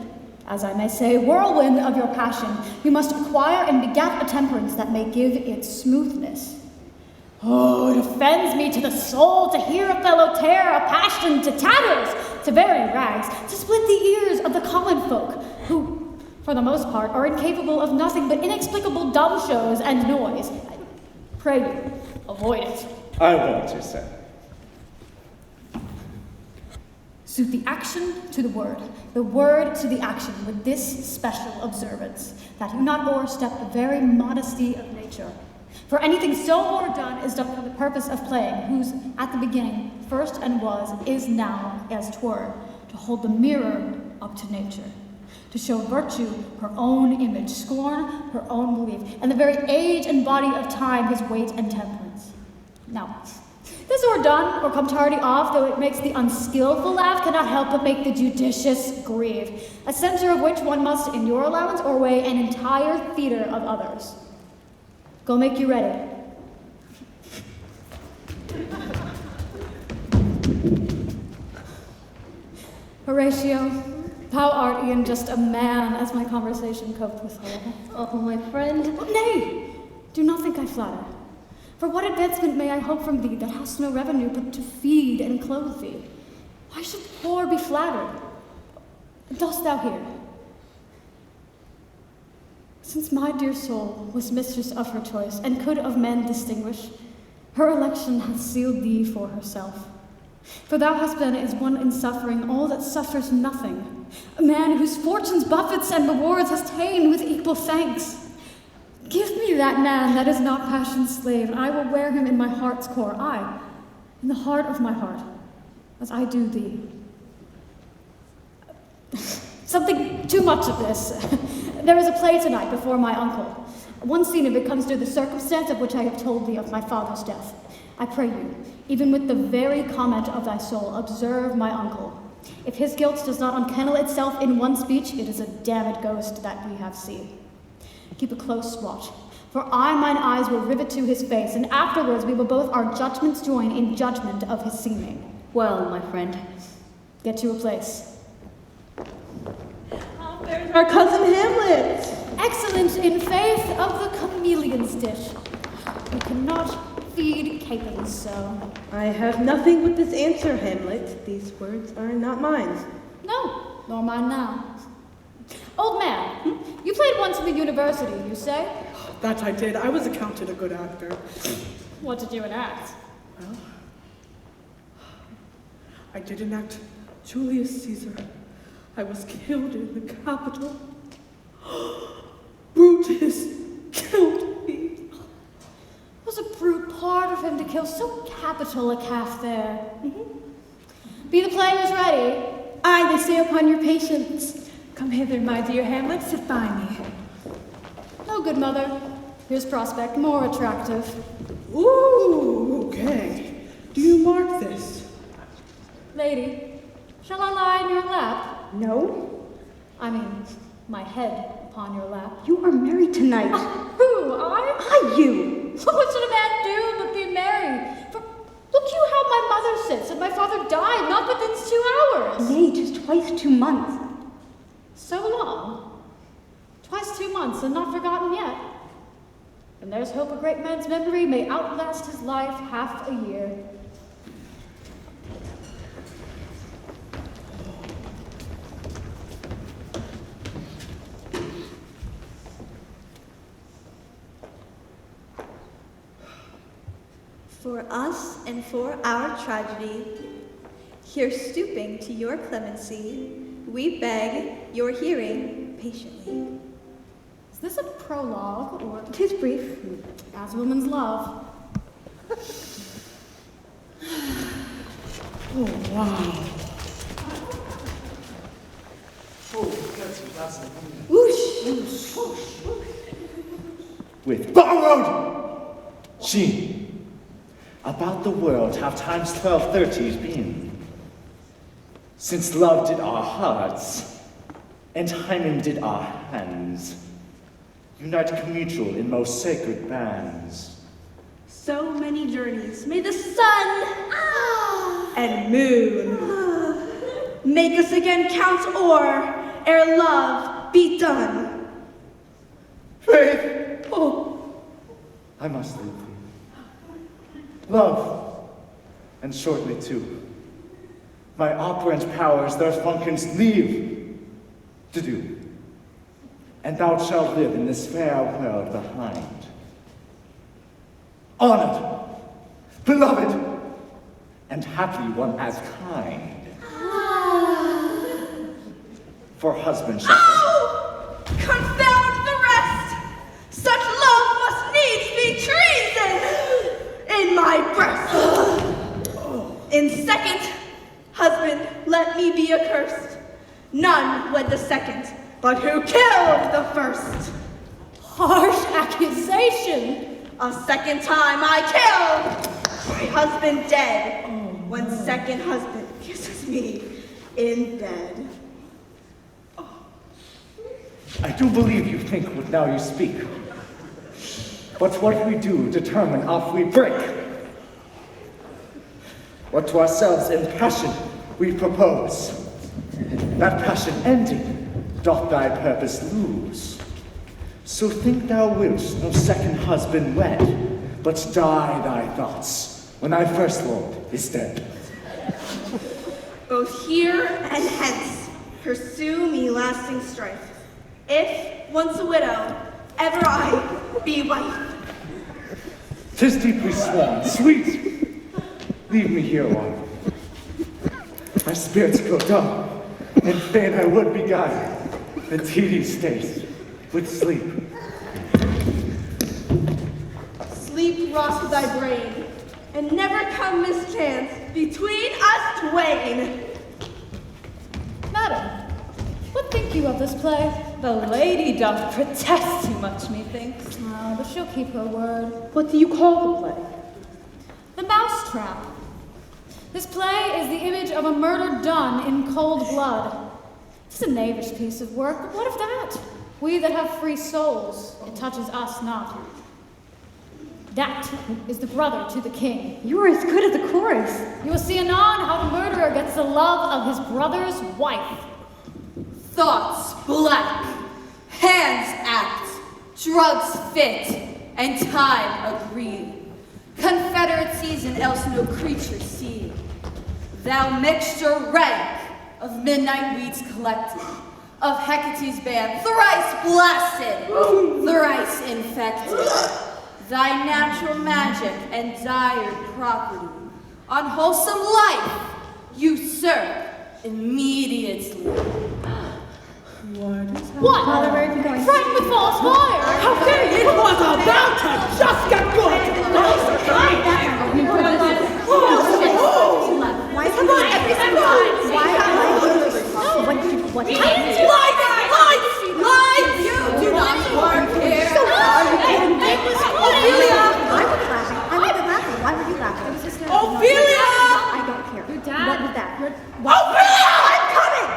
[SPEAKER 4] as I may say, whirlwind of your passion, you must acquire and beget a temperance that may give it smoothness. Oh, it offends me to the soul to hear a fellow tear a passion to tatters, to very rags, to split the ears of the common folk, who, for the most part, are incapable of nothing but inexplicable dumb shows and noise. Pray you, avoid it.
[SPEAKER 7] I won't, you said.
[SPEAKER 4] Suit the action to the word to the action, with this special observance, that you not o'erstep the very modesty of nature. For anything so o'erdone is done for the purpose of playing, whose at the beginning first and was, is now, as 'twere, to hold the mirror up to nature, to show virtue her own image, scorn her own belief, and the very age and body of time his weight and temperance. Now, this o'erdone, or come tardy off, though it makes the unskillful laugh, cannot help but make the judicious grieve, a censure of which one must, in your allowance, o'erweigh an entire theatre of others. Go make you ready. Horatio, thou art e'en just a man, as my conversation coped withal.
[SPEAKER 5] Oh, my friend.
[SPEAKER 4] Nay, do not think I flatter. For what advancement may I hope from thee that hast no revenue but to feed and clothe thee? Why should the poor be flattered? Dost thou hear? Since my dear soul was mistress of her choice, and could of men distinguish, her election hath sealed thee for herself. For thou hast been as one in suffering all that suffers nothing, a man whose fortune's buffets and rewards has ta'en with equal thanks. Give me that man that is not passion's slave, and I will wear him in my heart's core, aye, in the heart of my heart, as I do thee. Something too much of this. There is a play tonight before my uncle. One scene of it comes through the circumstance of which I have told thee of my father's death. I pray you, even with the very comment of thy soul, observe my uncle. If his guilt does not unkennel itself in one speech, it is a damned ghost that we have seen. Keep a close watch, for mine eyes will rivet to his face, and afterwards we will both our judgments join in judgment of his seeming.
[SPEAKER 5] Well, my friend.
[SPEAKER 4] Get to a place.
[SPEAKER 11] There's our cousin Hamlet.
[SPEAKER 4] Excellent in faith of the chameleon's dish. We cannot feed capons so.
[SPEAKER 11] I have nothing with this answer, Hamlet. These words are not mine.
[SPEAKER 4] No, nor mine now. Old man, you played once in the university, you say?
[SPEAKER 2] That I did. I was accounted a good actor.
[SPEAKER 4] What did you enact?
[SPEAKER 2] Well, I did enact Julius Caesar. I was killed in the Capitol. Brutus killed me.
[SPEAKER 4] It was a brute part of him to kill so capital a calf there. Be the players ready?
[SPEAKER 6] Aye, they say upon your patience.
[SPEAKER 9] Come hither, my dear Hamlet, sit by me.
[SPEAKER 4] No, good mother. Here's prospect, more attractive.
[SPEAKER 2] Ooh, okay. Do you mark this?
[SPEAKER 4] Lady, shall I lie in your lap?
[SPEAKER 3] No,
[SPEAKER 4] I mean, my head upon your lap.
[SPEAKER 3] you are married tonight.
[SPEAKER 4] Who, I?
[SPEAKER 3] You!
[SPEAKER 4] What should a man do but be married? For look you how my mother sits, and my father died not within 2 hours.
[SPEAKER 3] Nay, 'tis twice 2 months.
[SPEAKER 4] So long. Twice 2 months, and not forgotten yet. And there's hope a great man's memory may outlast his life half a year.
[SPEAKER 12] For us and for our tragedy, here stooping to your clemency, we beg your hearing patiently.
[SPEAKER 4] Is this a prologue, or
[SPEAKER 3] 'Tis brief.
[SPEAKER 4] as woman's love?
[SPEAKER 2] Oh, wow.
[SPEAKER 7] With borrowed Gene, about the world have times 1230s been, since love did our hearts, and hymen did our hands, unite commutual in most sacred bands.
[SPEAKER 6] So many journeys may the sun and moon make us again count o'er ere love be done.
[SPEAKER 7] Faith! Oh, I must leave thee. Love, and shortly too. My operant powers their functions leave to do, and thou shalt live in this fair world behind. Honored, beloved, and happy one as kind. For husband shall
[SPEAKER 6] Confound the rest! Such love must needs be treason in my breast. In second, husband, let me be accursed. None wed the second, but who killed the first.
[SPEAKER 4] Harsh accusation!
[SPEAKER 6] A second time I killed my husband dead. When second husband kisses me in bed.
[SPEAKER 7] I do believe you think what now you speak. But what we do determine off we break. What to ourselves in passion we propose. That passion ending, doth thy purpose lose. So think thou wilt no second husband wed, but die thy thoughts when thy first lord is dead.
[SPEAKER 6] Both here and hence pursue me lasting strife. If, once a widow, ever I be wife.
[SPEAKER 7] 'Tis deeply sworn, sweet. Leave me here awhile. My spirits grow dumb, and fain I would beguile the tedious days with sleep.
[SPEAKER 11] thy brain, and never come mischance between us twain.
[SPEAKER 4] Madam, what think you of this play?
[SPEAKER 9] The lady doth protest too much, methinks.
[SPEAKER 4] Oh, but she'll keep her word.
[SPEAKER 11] What do you call the play?
[SPEAKER 4] The Mousetrap. This play is the image of a murder done in cold blood. It's a knavish piece of work, but what of that? We that have free souls, it touches us not. That is the brother to the king.
[SPEAKER 3] You are as good as the chorus.
[SPEAKER 4] You will see anon how the murderer gets the love of his brother's wife.
[SPEAKER 13] Thoughts black, hands act, drugs fit, and time agree. Confederacies and else no creature see. Thou mixture rank of midnight weeds collected, of Hecate's band, thrice blasted, thrice infected. Thy natural magic and dire property, unwholesome life, usurp immediately.
[SPEAKER 4] What?
[SPEAKER 3] Father, where are you going?
[SPEAKER 4] Frightened with false fire!
[SPEAKER 2] How dare you? It was about to just get good!
[SPEAKER 3] Why come on, every single time? What?
[SPEAKER 13] Lights! You do not work here.
[SPEAKER 3] Ophelia! I was laughing. Why were you laughing?
[SPEAKER 2] Ophelia!
[SPEAKER 3] I don't care.
[SPEAKER 4] Your dad?
[SPEAKER 3] What was that?
[SPEAKER 2] Ophelia! I'm coming!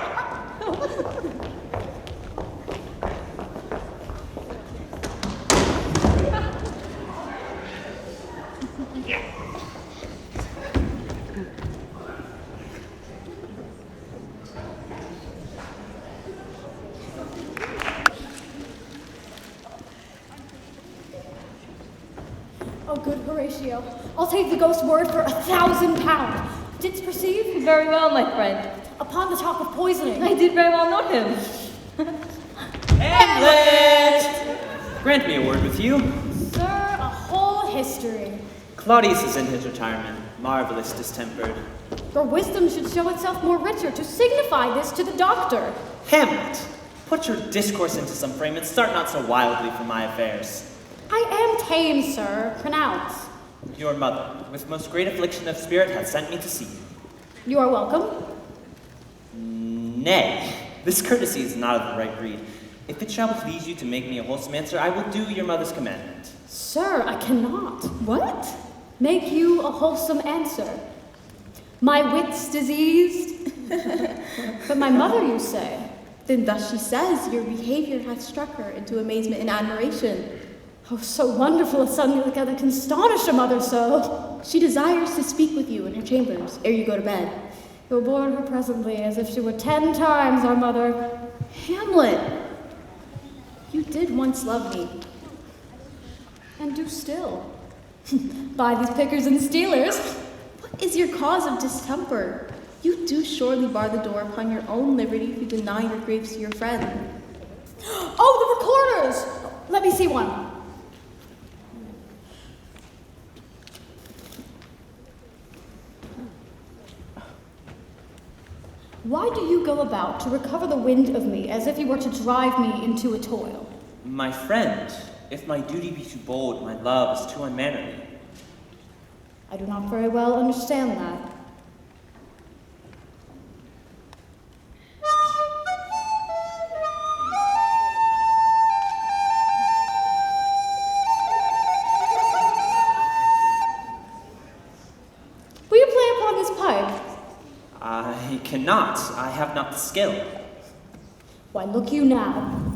[SPEAKER 4] Oh, good Horatio. I'll take the ghost's word for 1,000 pounds. Didst perceive?
[SPEAKER 5] Very well, my friend.
[SPEAKER 4] Upon the talk of poisoning.
[SPEAKER 5] I did very well know him.
[SPEAKER 10] Hamlet! Grant me a word with you.
[SPEAKER 4] Sir, a whole history.
[SPEAKER 10] Claudius is in his retirement, marvelous distempered.
[SPEAKER 4] Your wisdom should show itself more richer to signify this to the doctor.
[SPEAKER 10] Hamlet, put your discourse into some frame and start not so wildly from my affairs.
[SPEAKER 4] I am tame, sir. Pronounce.
[SPEAKER 10] Your mother, with most great affliction of spirit, hath sent me to see you.
[SPEAKER 4] You are welcome.
[SPEAKER 10] Nay, this courtesy is not of the right breed. If it shall please you to make me a wholesome answer, I will do your mother's commandment.
[SPEAKER 4] Sir, I cannot.
[SPEAKER 2] What?
[SPEAKER 4] Make you a wholesome answer. My wit's diseased. But my mother, you say?
[SPEAKER 6] Then thus she says, your behavior hath struck her into amazement and admiration.
[SPEAKER 4] Oh, so wonderful a son together can astonish a mother so.
[SPEAKER 6] She desires to speak with you in her chambers ere you go to bed.
[SPEAKER 4] You'll board her presently as if she were 10 times our mother.
[SPEAKER 6] Hamlet, you did once love me.
[SPEAKER 4] And do still. By these pickers and stealers.
[SPEAKER 6] What is your cause of distemper? You do surely bar the door upon your own liberty if you deny your grapes to your friend.
[SPEAKER 4] Oh, the recorders! Let me see one. Why do you go about to recover the wind of me as if you were to drive me into a toil?
[SPEAKER 10] My friend, if my duty be too bold, my love is too unmannerly.
[SPEAKER 4] I do not very well understand that. Will you play upon this pipe?
[SPEAKER 10] I cannot. I have not the skill.
[SPEAKER 4] Why, look you now.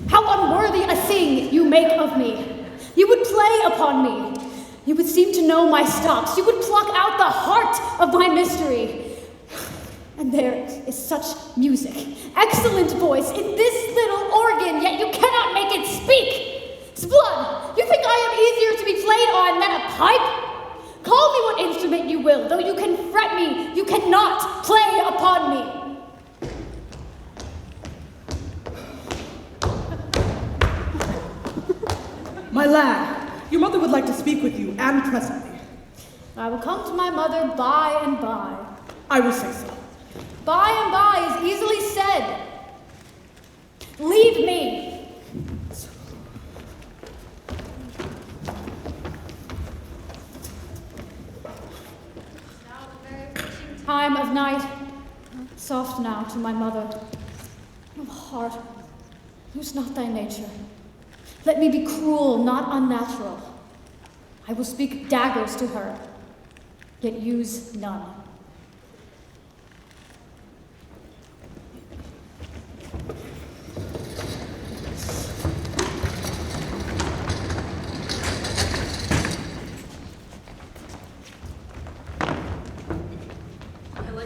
[SPEAKER 4] How unworthy a thing you make of me. You would play upon me. You would seem to know my stops. You would pluck out the heart of my mystery. And there is such music, excellent voice in this little organ, yet you cannot make it speak. Sblood, you think I am easier to be played on than a pipe? Call me what instrument you will, though you can fret me, you cannot play upon me.
[SPEAKER 2] My lad, your mother would like to speak with you, and presently.
[SPEAKER 4] I will come to my mother by and by.
[SPEAKER 2] I will say so.
[SPEAKER 4] By and by is easily said. Leave me. time of night, soft now to my mother. Oh, heart, lose not thy nature. Let me be cruel, not unnatural. I will speak daggers to her, yet use none.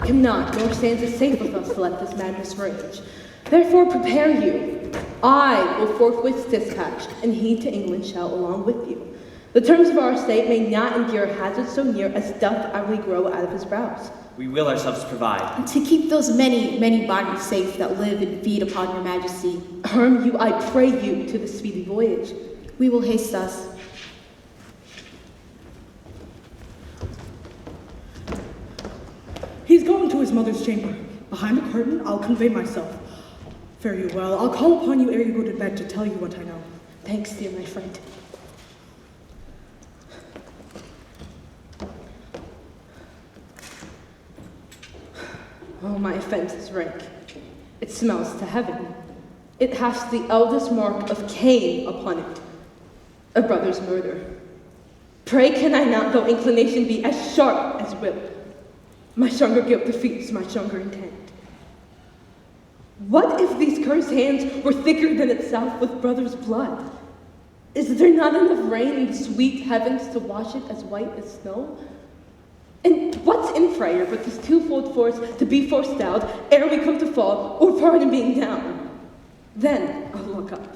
[SPEAKER 11] Him not, nor stands it safe with us to let this madness rage. Therefore prepare you. I will forthwith dispatch, and he to England shall along with you. The terms of our estate may not endure hazard so near as doth hourly grow out of his brows.
[SPEAKER 10] We will ourselves provide.
[SPEAKER 6] And to keep those many, many bodies safe that live and feed upon your majesty.
[SPEAKER 11] Arm you, I pray you, to the speedy voyage.
[SPEAKER 6] We will haste us.
[SPEAKER 2] He's going to his mother's chamber. Behind the curtain, I'll convey myself. Fare you well. I'll call upon you ere you go to bed to tell you what I know.
[SPEAKER 11] Thanks, dear my friend. Oh, my offense is rank. It smells to heaven. It hath the eldest mark of Cain upon it, a brother's murder. Pray can I not, though inclination be as sharp as will? My stronger guilt defeats my stronger intent. What if these cursed hands were thicker than itself with brother's blood? Is there not enough rain in the sweet heavens to wash it as white as snow? And what's in prayer but this twofold force to be forestalled ere we come to fall, or pardon being down? Then I'll look up.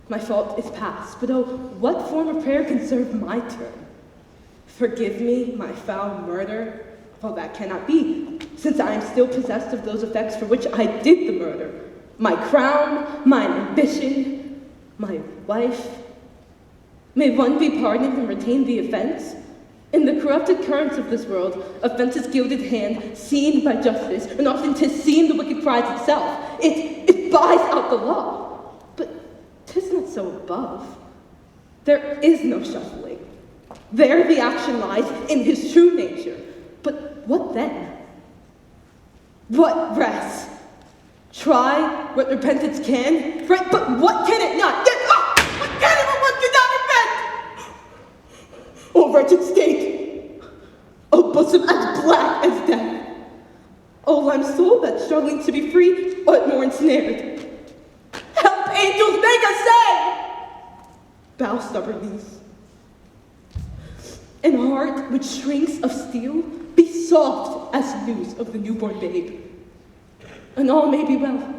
[SPEAKER 11] My fault is past, but oh, what form of prayer can serve my turn? Forgive me my foul murder. Well, that cannot be, since I am still possessed of those effects for which I did the murder. My crown, my ambition, my wife. May one be pardoned and retain the offense? In the corrupted currents of this world, offense's gilded hand, seen by justice, and often 'tis seen the wicked prize itself. It buys out the law. But 'tis not so above. There is no shuffling. There the action lies in his true nature. But what then? What rest? Try what repentance can, right? But what can it not? Yet, what can it but what cannot repent? Oh, wretched state! Oh, bosom as black as death! Oh, lime soul that's struggling to be free, but more ensnared. Help, angels, make us say! Bow stubborn knees. And heart which shrinks of steel, be soft as news of the newborn babe. And all may be well.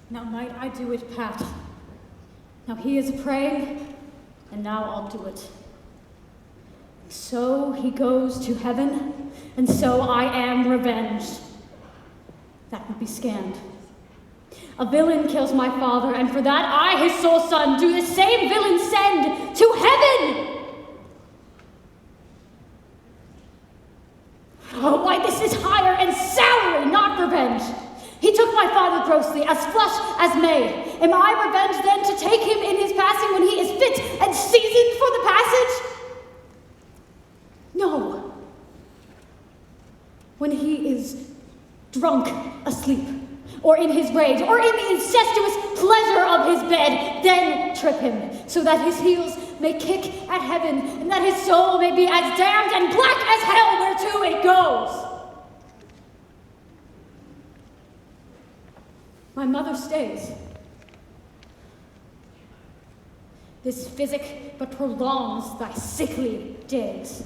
[SPEAKER 4] Now might I do it, Pat. Now he is praying, and now I'll do it. And so he goes to heaven, and so I am revenged. That would be scanned. A villain kills my father, and for that I, his sole son, do the same villain send to heaven! Oh, why, this is higher and sourer, not revenge. He took my father grossly, as flush as May. Am I revenged then to take him in his passing when he is fit and seasoned for the passage? No. When he is drunk, asleep, or in his rage, or in the incestuous pleasure of his bed, then trip him, so that his heels may kick at heaven, and that his soul may be as damned and black as hell whereto it goes. My mother stays. This physic but prolongs thy sickly days.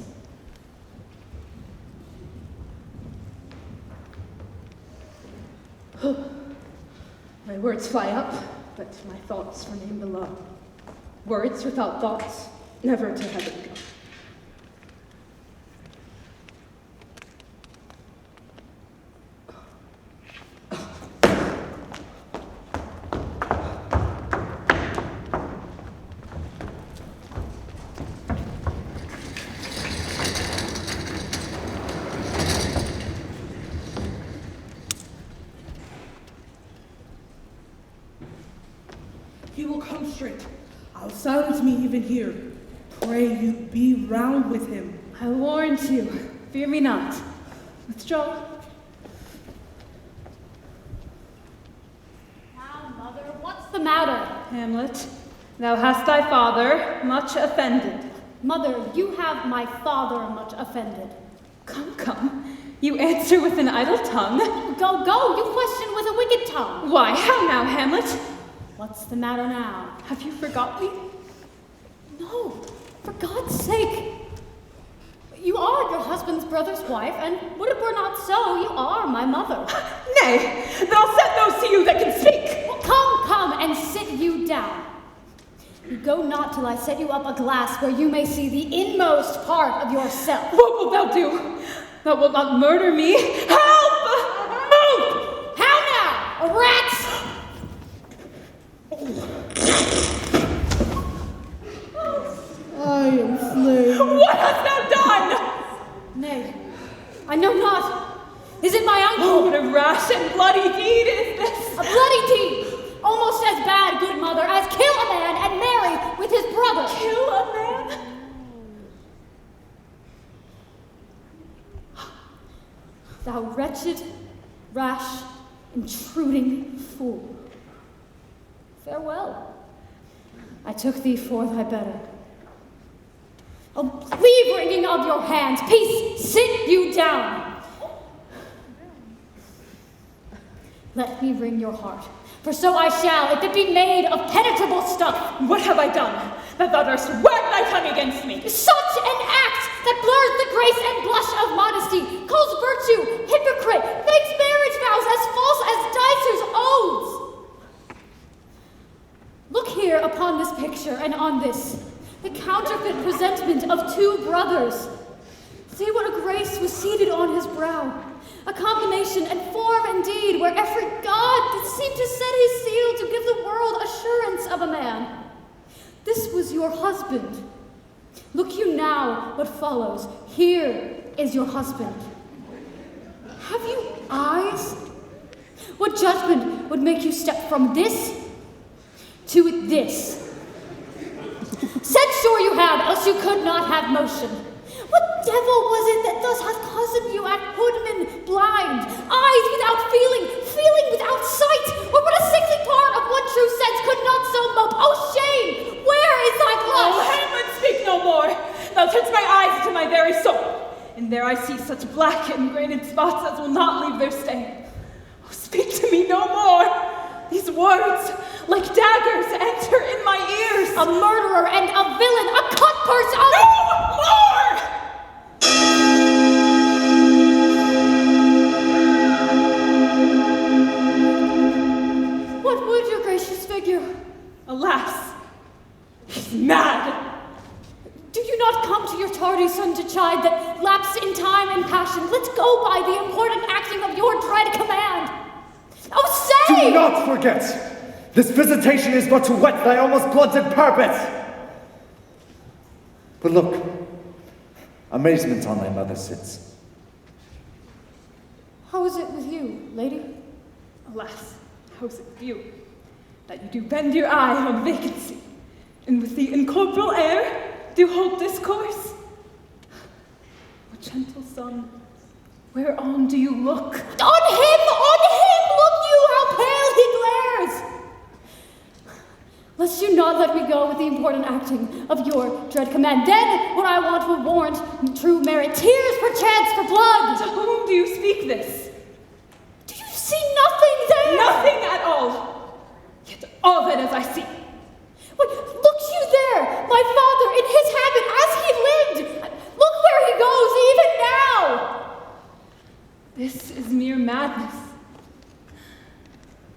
[SPEAKER 11] My words fly up, but my thoughts remain below. Words without thoughts never to heaven go.
[SPEAKER 2] He will come straight. I'll silence me even here. Pray you be round with him.
[SPEAKER 9] I warned you. Fear me not. Withdraw.
[SPEAKER 4] Now, mother, what's the matter?
[SPEAKER 9] Hamlet, thou hast thy father much offended.
[SPEAKER 4] Mother, you have my father much offended.
[SPEAKER 9] Come, come. You answer with an idle tongue.
[SPEAKER 4] Go, go, you question with a wicked tongue.
[SPEAKER 9] Why, how now, Hamlet?
[SPEAKER 4] What's the matter now?
[SPEAKER 9] Have you forgot me?
[SPEAKER 4] No, for God's sake. You are your husband's brother's wife, and would it were not so, you are my mother.
[SPEAKER 9] Nay, then I'll set those to you that can speak.
[SPEAKER 4] Well, come, come, and sit you down. You go not till I set you up a glass where you may see the inmost part of yourself.
[SPEAKER 9] What wilt thou do? Thou wilt not murder me? Help! Help!
[SPEAKER 4] How now, rats?
[SPEAKER 2] I am slain.
[SPEAKER 9] What hast thou done?
[SPEAKER 4] Nay, I know not. Is it my uncle?
[SPEAKER 9] Oh, what a rash and bloody deed is this!
[SPEAKER 4] A bloody deed! Almost as bad, good mother, as kill a man and marry with his brother.
[SPEAKER 9] Kill a man?
[SPEAKER 4] Thou wretched, rash, intruding fool. Farewell. I took thee for thy better. Oh, leave wringing of your hands. Peace, sit you down. Let me wring your heart, for so I shall, if it be made of penetrable stuff.
[SPEAKER 9] What have I done, that thou darst wag thy tongue against me?
[SPEAKER 4] Such an act that blurs the grace and blush of modesty, calls virtue hypocrite, makes marriage vows as false as dicers' oaths. Look here upon this picture and on this, the counterfeit presentment of two brothers. See what a grace was seated on his brow, a combination and form indeed, where every god did seem to set his seal to give the world assurance of a man. This was your husband. Look you now what follows. Here is your husband. Have you eyes? What judgment would make you step from this to this? Set sure you have, else you could not have motion. What devil was it that thus hath cozened you at Hoodman blind, eyes without feeling, feeling without sight, or but a sickly part of one true sense could not so mope? Oh shame! Where is thy blush?
[SPEAKER 9] Oh, Hamlet, speak no more! Thou turns my eyes into my very soul, and there I see such black and grained spots as will not leave their stain. Oh, speak to me no more! These words, like daggers, enter in my ears.
[SPEAKER 4] A murderer and a villain, a cutpurse, a...
[SPEAKER 9] No more!
[SPEAKER 4] What would your gracious figure?
[SPEAKER 9] Alas, he's mad.
[SPEAKER 4] Do you not come to your tardy son to chide that lapse in time and passion? Let's go by the important acting of your dread command. Oh, say!
[SPEAKER 7] Do not forget, this visitation is but to whet thy almost blunted purpose. But look, amazement on thy mother sits.
[SPEAKER 4] How is it with you, lady?
[SPEAKER 9] Alas, how is it with you, that you do bend your eye on vacancy, and with the incorporeal air do hold discourse? O gentle son, whereon do you look?
[SPEAKER 4] On him! Look you, how pale he glares! Lest you not let me go with the important acting of your dread command, then what I want will warrant true merit, tears perchance for blood!
[SPEAKER 9] To whom do you speak this?
[SPEAKER 4] Do you see nothing there?
[SPEAKER 9] Nothing at all, yet all that as I see.
[SPEAKER 4] What, look you there, my father, in his habit as he lived! Look where he goes, even now!
[SPEAKER 9] This is mere madness.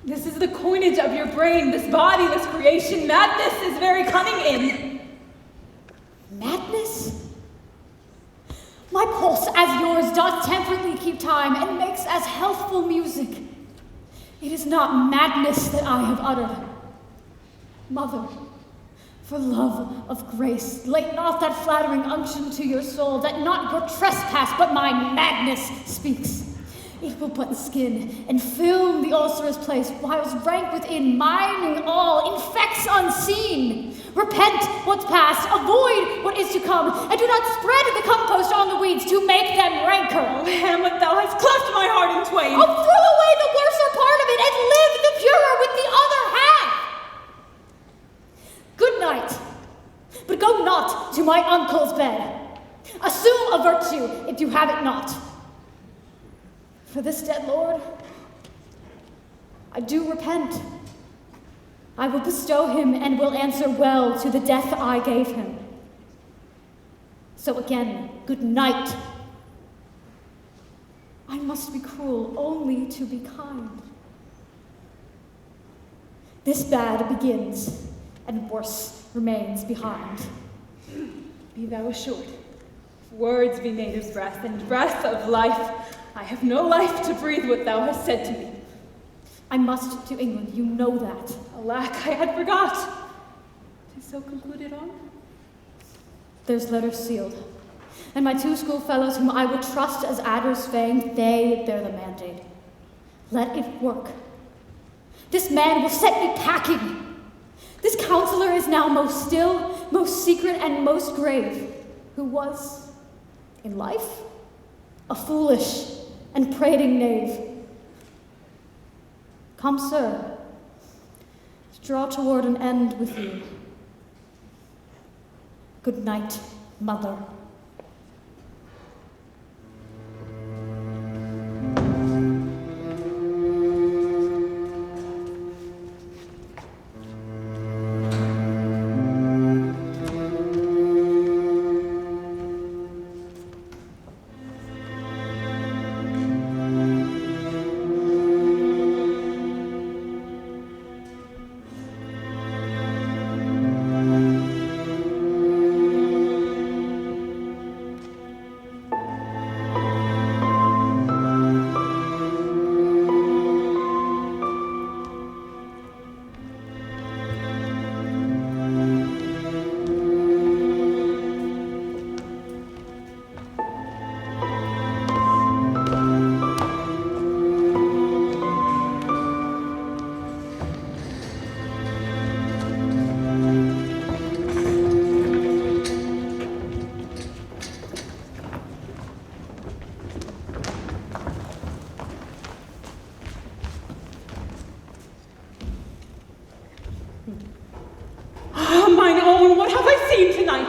[SPEAKER 9] This is the coinage of your brain, this body, this creation. Madness is very cunning in.
[SPEAKER 4] Madness? My pulse, as yours, doth temperately keep time, and makes as healthful music. It is not madness that I have uttered. Mother, for love of grace, lay not that flattering unction to your soul, that not your trespass, but my madness speaks. It will but skin and film the ulcerous place, whiles rank within, mining all, infects unseen. Repent what's past, avoid what is to come, and do not spread the compost on the weeds to make them rancor.
[SPEAKER 9] Oh, Hamlet, thou hast cleft my heart in twain.
[SPEAKER 4] Oh, throw away the worser part of it and live the purer with the other half. Good night, but go not to my uncle's bed. Assume a virtue if you have it not. For this dead lord, I do repent. I will bestow him and will answer well to the death I gave him. So again, good night. I must be cruel only to be kind. This bad begins, and worse remains behind.
[SPEAKER 9] Be thou assured, if words be made of breath, and breath of life, I have no life to breathe what thou hast said to me.
[SPEAKER 4] I must to England, you know that.
[SPEAKER 9] Alack, I had forgot. 'Tis so concluded on.
[SPEAKER 4] There's letters sealed, and my 2 schoolfellows whom I would trust as adders fang, they bear the mandate. Let it work. This man will set me packing. This counselor is now most still, most secret, and most grave, who was, in life, a foolish and prating knave. Come, sir, to draw toward an end with you. Good night, mother.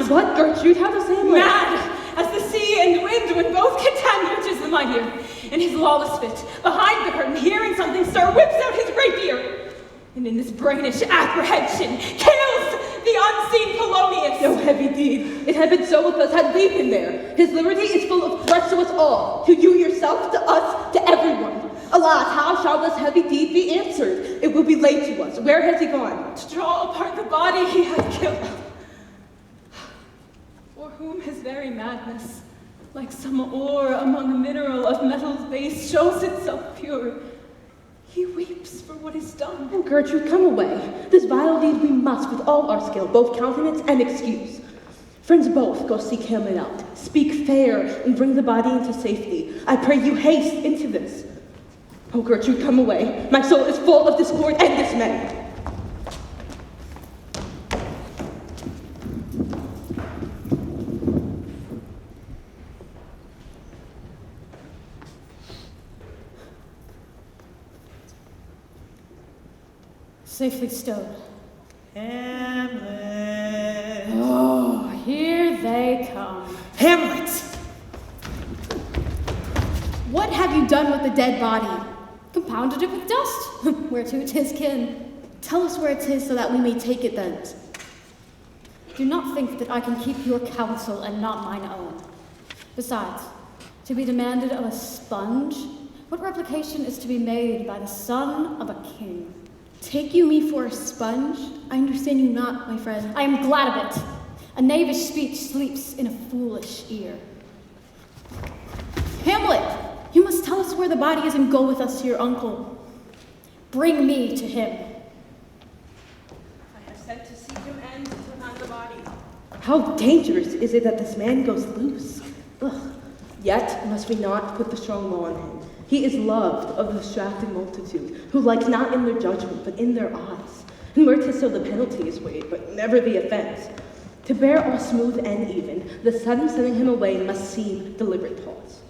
[SPEAKER 11] What, Gertrude? How does Hamlet?
[SPEAKER 9] Mad as the sea and wind when both contend, which is the mightier. In his lawless fit, behind the curtain, hearing something stir, whips out his rapier, and in this brainish apprehension, kills the unseen Polonius.
[SPEAKER 11] No heavy deed. It had been so with us had we been there. His liberty is full of threats to us all, to you yourself, to us, to everyone. Alas, how shall this heavy deed be answered? It will be laid to us. Where has he gone?
[SPEAKER 9] To draw apart the body he had killed. For whom his very madness, like some ore among a mineral of metal's base, shows itself pure. He weeps for what is done.
[SPEAKER 11] Oh, Gertrude, come away. This vile deed we must, with all our skill, both countenance and excuse. Friends both, go seek Hamlet out. Speak fair and bring the body into safety. I pray you haste into this. Oh, Gertrude, come away. My soul is full of discord and dismay.
[SPEAKER 4] Safely stowed.
[SPEAKER 10] Hamlet.
[SPEAKER 4] Oh, here they come.
[SPEAKER 10] Hamlet!
[SPEAKER 2] What have you done with the dead body?
[SPEAKER 4] Compounded it with dust, whereto 'tis kin.
[SPEAKER 2] Tell us where it is so that we may take it thence.
[SPEAKER 4] Do not think that I can keep your counsel and not mine own. Besides, to be demanded of a sponge, what replication is to be made by the son of a king?
[SPEAKER 2] Take you me for a sponge? I understand you not, my friend.
[SPEAKER 4] I am glad of it. A knavish speech sleeps in a foolish ear.
[SPEAKER 2] Hamlet, you must tell us where the body is and go with us to your uncle.
[SPEAKER 4] Bring me to him.
[SPEAKER 9] I have sent to seek him and to find the body.
[SPEAKER 11] How dangerous is it that this man goes loose? Ugh. Yet must we not put the strong law on him. He is loved of the distracted multitude, who like not in their judgment, but in their eyes. and where 'tis so the penalty is weighed, but never the offense. To bear all smooth and even, the sudden sending him away must seem deliberate pause.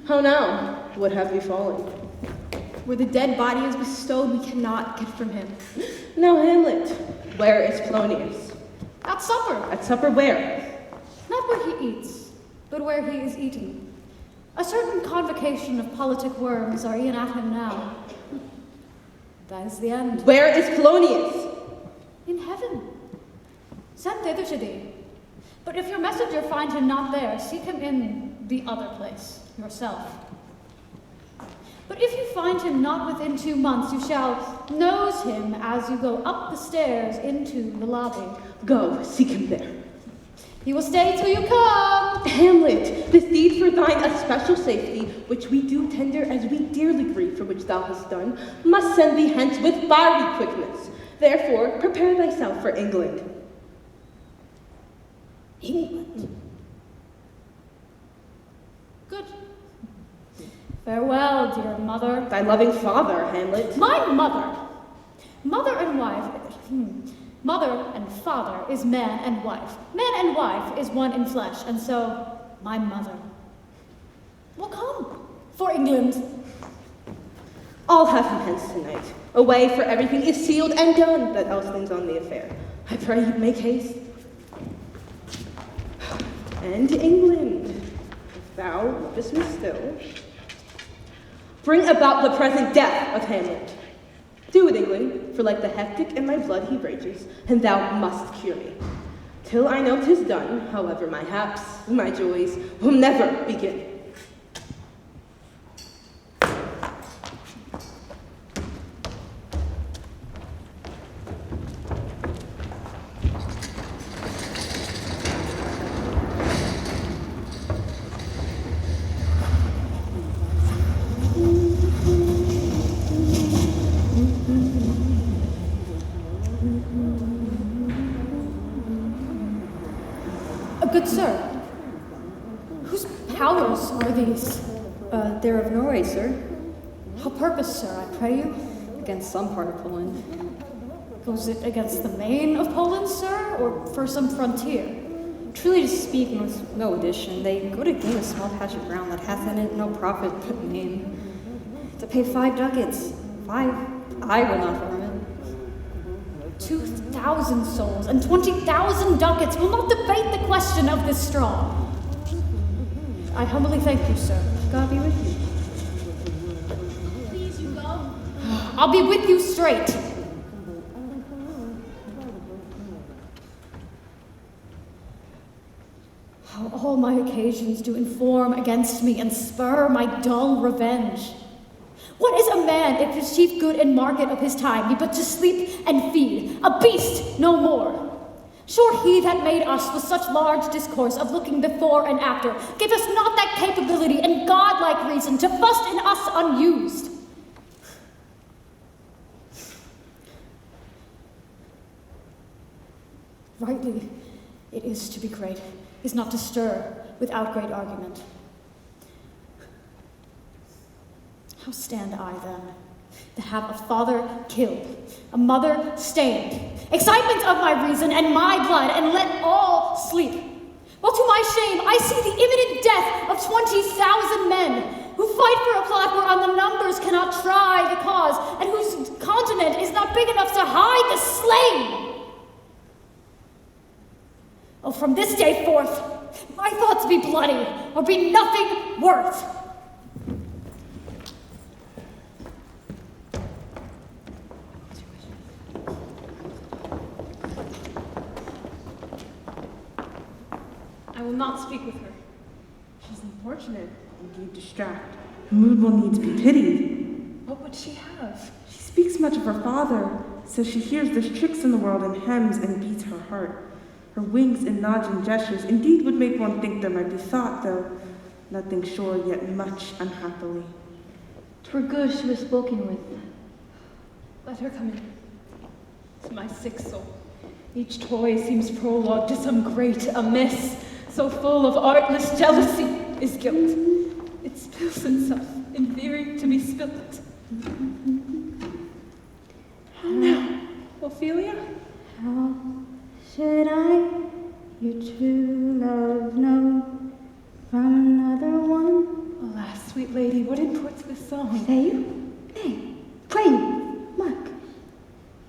[SPEAKER 11] How now? What have befallen?
[SPEAKER 6] Where the dead body is bestowed, we cannot get from him.
[SPEAKER 11] Now, Hamlet, where is Phoenyx?
[SPEAKER 4] At supper.
[SPEAKER 11] At supper where?
[SPEAKER 4] Not where he eats, but where he is eating. A certain convocation of politic worms are e'en at him now. That is the end.
[SPEAKER 11] Where is Phoenyx?
[SPEAKER 4] In heaven. Sent thither to thee. But if your messenger find him not there, seek him in the other place, yourself. But if you find him not within 2 months, you shall nose him as you go up the stairs into the lobby.
[SPEAKER 11] Go, seek him there.
[SPEAKER 4] He will stay till you come.
[SPEAKER 11] Hamlet, this deed for thine especial safety, which we do tender as we dearly grieve for which thou hast done, must send thee hence with fiery quickness. Therefore, prepare thyself for England.
[SPEAKER 4] England. Good. Farewell, dear mother.
[SPEAKER 11] Thy loving father, Hamlet.
[SPEAKER 4] My mother. Mother and wife. Mother and father is man and wife. Man and wife is one in flesh, and so my mother will come for England.
[SPEAKER 11] I'll have him hence tonight. Away, for everything is sealed and done that else things on the affair. I pray you make haste. And England, if thou lovest me still, bring about the present death of Hamlet. Do it, England, for like the hectic in my blood he rages, and thou must cure me. Till I know 'tis done, however, my haps, my joys will never begin.
[SPEAKER 4] Good sir, whose powers are these?
[SPEAKER 1] They're of Norway, sir.
[SPEAKER 4] How purpose, sir, I pray you?
[SPEAKER 1] Against some part of Poland.
[SPEAKER 4] Goes it against the main of Poland, sir, or for some frontier?
[SPEAKER 1] Truly to speak, and with no addition, they go to gain a small patch of ground that hath in it no profit but name. To pay 5 ducats. 5, I will not harm it.
[SPEAKER 4] 2,000 souls and 20,000 ducats will not debate the question of this straw. I humbly thank you, sir.
[SPEAKER 1] God be with you.
[SPEAKER 4] Please, you go. I'll be with you straight. How all my occasions do inform against me and spur my dull revenge. What is a man if his chief good and market of his time be but to sleep and feed, a beast no more? Sure he that made us with such large discourse of looking before and after, gave us not that capability and godlike reason to fuss in us unused. Rightly, it is to be great, is not to stir without great argument. How stand I then, to have a father killed, a mother stained, excitement of my reason and my blood, and let all sleep? While to my shame I see the imminent death of 20,000 men, who fight for a plot whereon the numbers cannot try the cause, and whose continent is not big enough to hide the slain. Oh, from this day forth, my thoughts be bloody, or be nothing worth.
[SPEAKER 9] I will not speak with her.
[SPEAKER 11] She's unfortunate, indeed distract. Her mood will needs be pitied.
[SPEAKER 9] What would she have?
[SPEAKER 11] She speaks much of her father, says she hears there's tricks in the world and hems and beats her heart. Her winks and nods and gestures indeed would make one think there might be thought, though nothing sure yet much unhappily.
[SPEAKER 5] 'Twere good she was spoken with.
[SPEAKER 9] Let her come in. To my sick soul, each toy seems prologue to some great amiss, so full of artless jealousy is guilt. It spills itself in theory to be spilt.
[SPEAKER 11] How now?
[SPEAKER 3] How should I, your true love, know from another one?
[SPEAKER 9] Alas, sweet lady, what imports this song?
[SPEAKER 3] Say you? Nay, pray you, mark.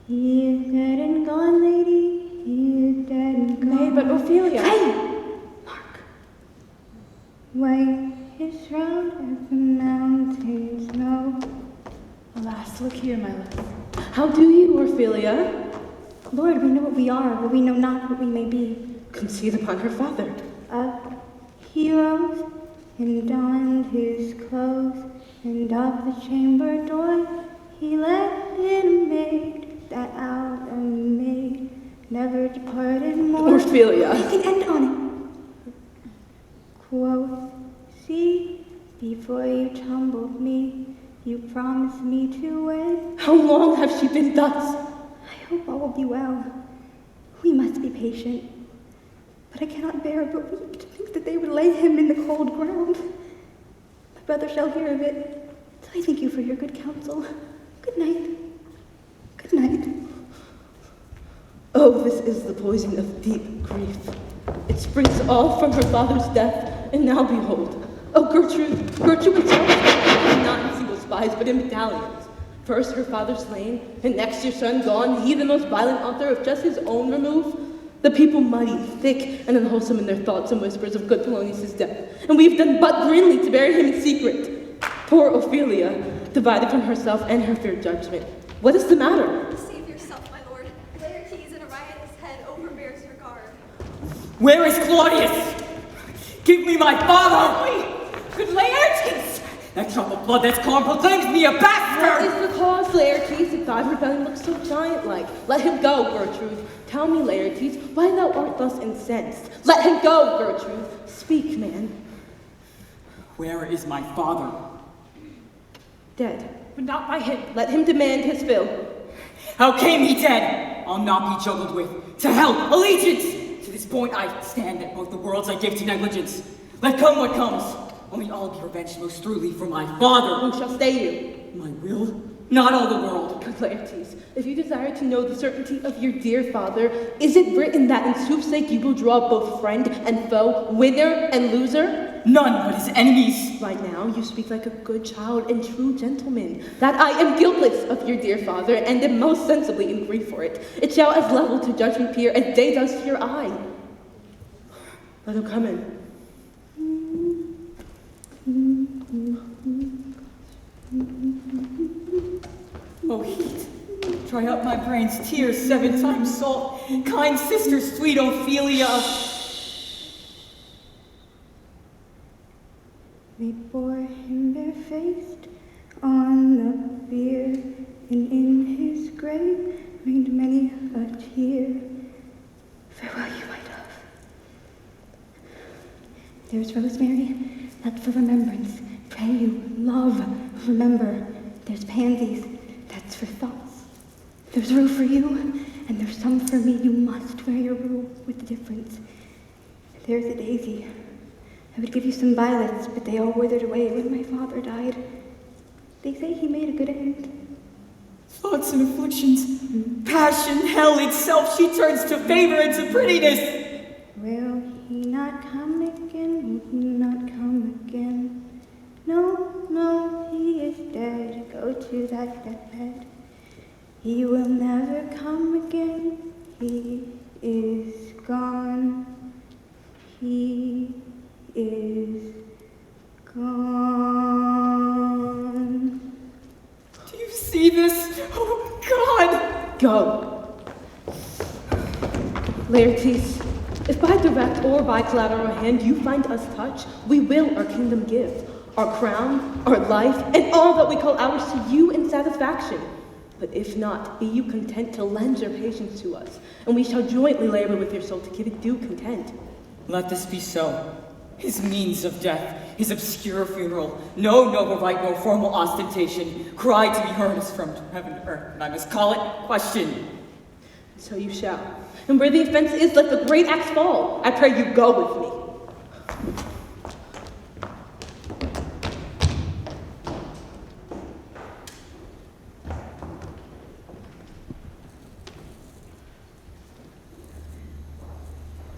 [SPEAKER 3] He is dead and gone, lady, he is dead and gone.
[SPEAKER 9] Nay, but Ophelia.
[SPEAKER 3] Pray, mark. White his shroud as the mountains know.
[SPEAKER 9] Alas, look here, my love.
[SPEAKER 11] How do you, Ophelia?
[SPEAKER 3] Lord, we know what we are, but we know not what we may be.
[SPEAKER 11] Conceived upon her father.
[SPEAKER 3] Up he rose and donned his clothes, and of the chamber door he led in a maid that out a maid never departed more.
[SPEAKER 11] Ophelia.
[SPEAKER 3] We can end on it. Quoth, see, before you tumbled me, you promised me to wed.
[SPEAKER 11] How long have she been thus?
[SPEAKER 3] I hope all will be well. We must be patient. But I cannot bear but weep to think that they would lay him in the cold ground. My brother shall hear of it. So I thank you for your good counsel. Good night. Good night.
[SPEAKER 11] Oh, this is the poison of deep grief. It springs all from her father's death, and now behold. Oh, Gertrude itself is not in single spies, but in battalions. First her father slain, and next your son gone, he the most violent author of just his own remove. The people muddy, thick, and unwholesome in their thoughts and whispers of good Phoenyx' death, and we have done but greenly to bury him in secret. Poor Ophelia, divided from herself and her fair judgment. What is the matter?
[SPEAKER 12] Save yourself, my lord. Laertes in a riotous head overbears your guard.
[SPEAKER 14] Where is Claudius? Give me my father! Good Laertes! That drop of blood that's calm proclaims me a bastard!
[SPEAKER 11] What is the cause, Laertes, that thy rebellion looks so giant-like? Let him go, Gertrude. Tell me, Laertes, why thou art thus incensed. Let him go, Gertrude. Speak, man.
[SPEAKER 14] Where is my father?
[SPEAKER 11] Dead.
[SPEAKER 9] But not by him.
[SPEAKER 11] Let him demand his fill.
[SPEAKER 14] How came he dead? I'll not be juggled with. To hell, allegiance! To this point I stand at both the worlds I give to negligence. Let come what comes. Only I'll be revenged most truly for my father.
[SPEAKER 11] Who shall stay you?
[SPEAKER 14] My will? Not all the world.
[SPEAKER 11] Good Laertes, if you desire to know the certainty of your dear father, is it written that in soothsake you will draw both friend and foe, winner and loser?
[SPEAKER 14] None but his enemies.
[SPEAKER 11] Right now you speak like a good child and true gentleman, that I am guiltless of your dear father, and am most sensibly in grief for it. It shall as level to judgment peer as day does to your eye. Let him come in.
[SPEAKER 14] Oh, heat, dry up my brain's tears 7 times salt. Kind sister, sweet Ophelia.
[SPEAKER 3] They bore him barefaced on the bier, and in his grave rained many a tear. Farewell, you my dove. There's rosemary, that's for remembrance. Pray you, love, remember. There's pansies, that's for thoughts. There's rue for you, and there's some for me. You must wear your rue with the difference. There's a daisy. I would give you some violets, but they all withered away when my father died. They say he made a good end.
[SPEAKER 14] Thoughts and afflictions, passion, hell itself, she turns to favor and to prettiness.
[SPEAKER 3] Will he not come again? Will he not come again? No, no, he is dead. Go to that deathbed. He will never come again. He is gone. He is gone.
[SPEAKER 14] Do you see this? Oh, God!
[SPEAKER 11] Go. Laertes, if by direct or by collateral hand you find us touch, we will our kingdom give, our crown, our life, and all that we call ours to you in satisfaction. But if not, be you content to lend your patience to us, and we shall jointly labor with your soul to give it due content.
[SPEAKER 14] Let this be so. His means of death, his obscure funeral, no noble rite, no formal ostentation, cry to be heard as from heaven to earth, and I must call it question.
[SPEAKER 11] So you shall. And where the offense is, let the great axe fall. I pray you go with me.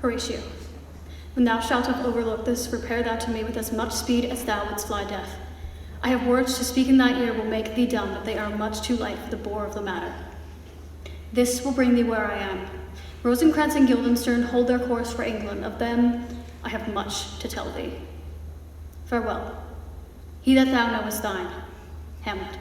[SPEAKER 4] Horatio, when thou shalt have overlooked this, repair thou to me with as much speed as thou wouldst fly death. I have words to speak in thy ear will make thee dumb, but they are much too light for the bore of the matter. This will bring thee where I am. Rosencrantz and Guildenstern hold their course for England. Of them I have much to tell thee. Farewell. He that thou knowest thine, Hamlet.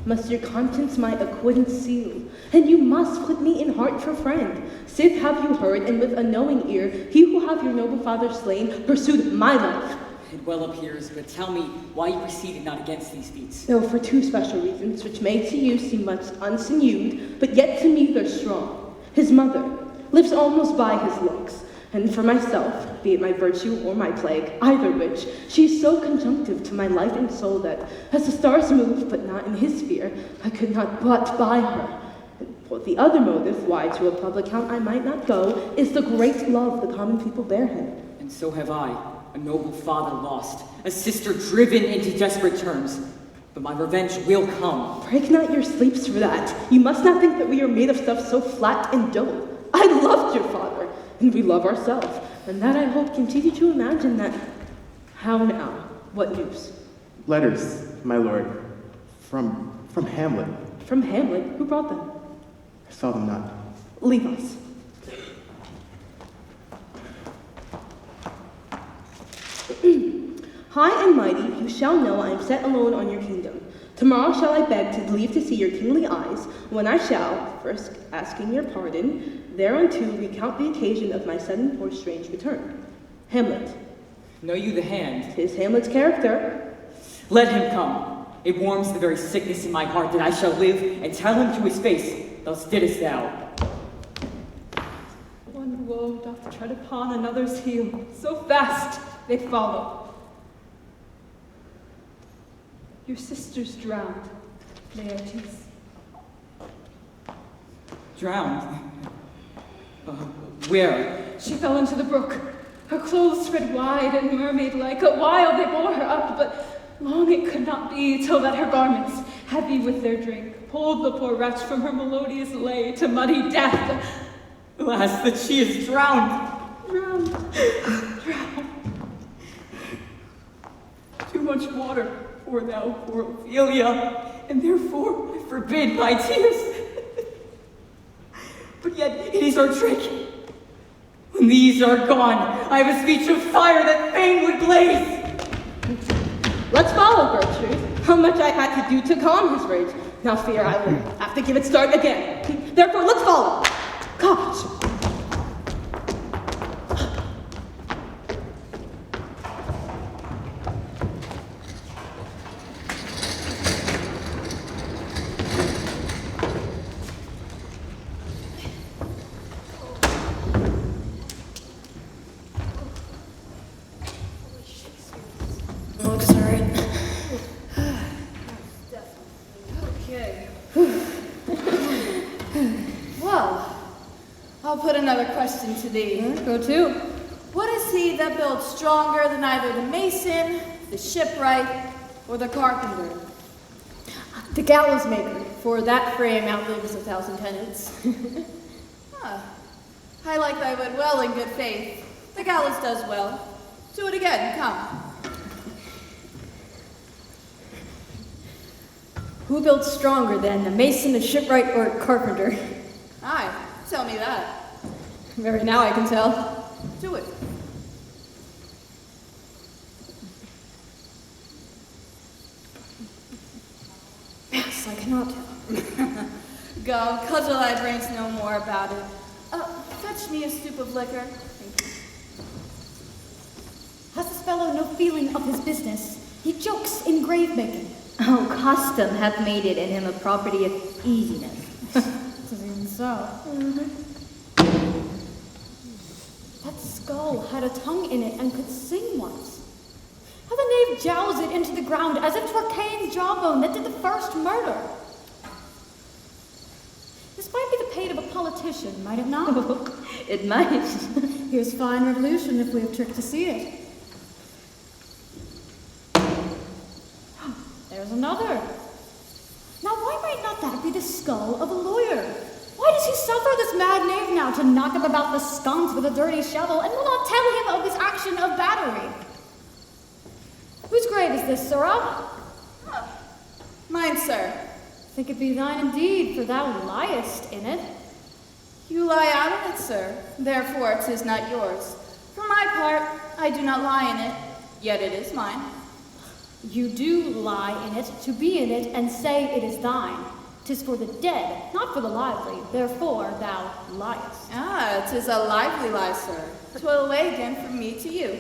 [SPEAKER 11] Must your conscience my acquittance seal, and you must put me in heart for friend. Sith have you heard, and with a knowing ear, he who hath your noble father slain, pursued my life.
[SPEAKER 14] It well appears, but tell me why you proceeded not against these feats.
[SPEAKER 11] Though for two special reasons, which may to you seem much unsinewed, but yet to me they're strong. His mother lives almost by his looks, and for myself, be it my virtue or my plague, either which, she is so conjunctive to my life and soul that, as the stars move, but not in his sphere, I could not but by her. And for the other motive, why to a public count I might not go, is the great love the common people bear him.
[SPEAKER 14] And so have I, a noble father lost, a sister driven into desperate terms. But my revenge will come.
[SPEAKER 11] Break not your sleeps for that. You must not think that we are made of stuff so flat and dull. I loved your father, and we love ourselves, and that I hope continue to imagine that. How now? What news?
[SPEAKER 8] Letters, my lord, from Hamlet.
[SPEAKER 11] From Hamlet? Who brought them?
[SPEAKER 8] I saw them not.
[SPEAKER 11] Leave us. High and mighty, you shall know I am set alone on your kingdom. Tomorrow shall I beg to leave to see your kingly eyes, when I shall, first asking your pardon, thereunto recount the occasion of my sudden or strange return. Hamlet.
[SPEAKER 14] Know you the hand?
[SPEAKER 11] 'Tis Hamlet's character.
[SPEAKER 14] Let him come. It warms the very sickness in my heart that I shall live and tell him to his face, thus didst thou.
[SPEAKER 9] One woe doth tread upon another's heel, so fast they follow. Your sister's drowned, Laertes.
[SPEAKER 14] Drowned? Where?
[SPEAKER 9] She fell into the brook. Her clothes spread wide and mermaid-like. A while they bore her up, but long it could not be, till that her garments, heavy with their drink, pulled the poor wretch from her melodious lay to muddy death.
[SPEAKER 14] Alas, that she is drowned.
[SPEAKER 9] Drowned. Too much water pour thou for Ophelia, and therefore I forbid thy tears.
[SPEAKER 14] But yet it is our trick. When these are gone, I have a speech of fire that fain would blaze.
[SPEAKER 11] Let's follow, Gertrude. How much I had to do to calm his rage. Now fear I will have to give it start again. Therefore, let's follow. Gosh.
[SPEAKER 13] I'll put another question to thee.
[SPEAKER 1] Go to.
[SPEAKER 13] What is he that builds stronger than either the mason, the shipwright, or the carpenter?
[SPEAKER 4] The gallows maker, for that frame outlives 1,000 tenants.
[SPEAKER 13] I like thy wit well in good faith. The gallows does well. Do it again, come.
[SPEAKER 4] Who builds stronger then, a mason, a shipwright, or a carpenter?
[SPEAKER 13] Aye, tell me that.
[SPEAKER 4] Very now I can tell.
[SPEAKER 13] Do it.
[SPEAKER 4] Yes, I cannot tell.
[SPEAKER 13] Go, cudgel thy brains no more about it. Fetch me a stoup of liquor. Thank you.
[SPEAKER 4] Has this fellow no feeling of his business? He jokes in grave making.
[SPEAKER 5] Oh, custom hath made it in him a property of easiness.
[SPEAKER 4] Tis even so. That skull had a tongue in it and could sing once. How the knave jowls it into the ground as if 'twere Cain's jawbone that did the first murder. This might be the pate of a politician, might it not?
[SPEAKER 5] It might.
[SPEAKER 4] Here's fine revolution if we have trick to see it. There's another. Now why might not that be the skull of a lawyer? Why does he suffer this mad knave now to knock him about the sconce with a dirty shovel and will not tell him of his action of battery? Whose grave is this, sirrah?
[SPEAKER 13] Mine, sir.
[SPEAKER 4] Think it be thine indeed, for thou liest in it.
[SPEAKER 13] You lie out in it, sir. Therefore 'tis not yours. For my part, I do not lie in it, yet it is mine.
[SPEAKER 4] You do lie in it, to be in it, and say it is thine. 'Tis for the dead, not for the lively, therefore thou liest.
[SPEAKER 13] 'Tis a lively lie, sir. 'Twill away again from me to you.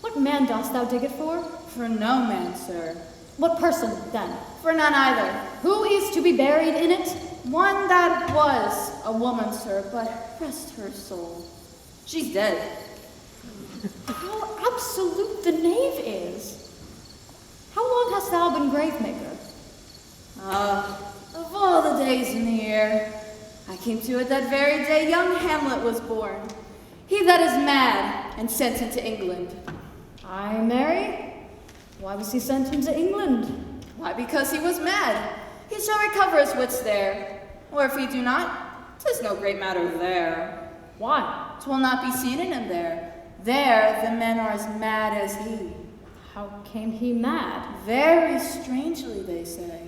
[SPEAKER 4] What man dost thou dig it for?
[SPEAKER 13] For no man, sir.
[SPEAKER 4] What person, then?
[SPEAKER 13] For none either.
[SPEAKER 4] Who is to be buried in it?
[SPEAKER 13] One that was a woman, sir, but rest her soul. She's dead.
[SPEAKER 4] How absolute the knave is! How long hast thou been gravemaker?
[SPEAKER 13] Of all the days in the year, I came to it that very day young Hamlet was born. He that is mad and sent into England.
[SPEAKER 4] Aye, Mary? Why was he sent into England?
[SPEAKER 13] Why, because he was mad. He shall recover his wits there. Or if he do not, 'tis no great matter there.
[SPEAKER 4] Why?
[SPEAKER 13] 'Twill not be seen in him there. There the men are as mad as he.
[SPEAKER 4] How came he mad?
[SPEAKER 13] Very strangely, they say.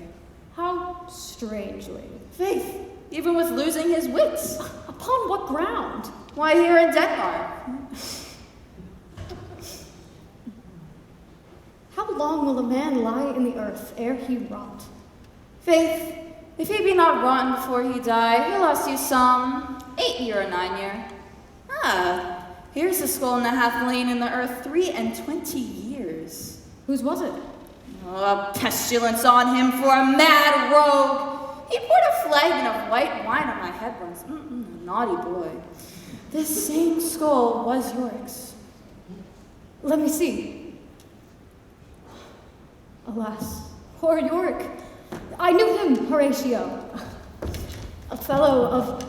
[SPEAKER 4] How strangely?
[SPEAKER 13] Faith, even with losing his wits.
[SPEAKER 4] Upon what ground?
[SPEAKER 13] Why, here in Denmark.
[SPEAKER 4] How long will a man lie in the earth ere he rot?
[SPEAKER 13] Faith, if he be not rotten before he die, he'll last you some 8 year or 9 year. Here's a skull and a half lain in the earth 23 years.
[SPEAKER 4] Whose was it?
[SPEAKER 13] A pestilence on him for a mad rogue. He poured a flagon of white wine on my head once. Naughty boy. This same skull was Yorick's.
[SPEAKER 4] Let me see. Alas, poor Yorick. I knew him, Horatio. A fellow of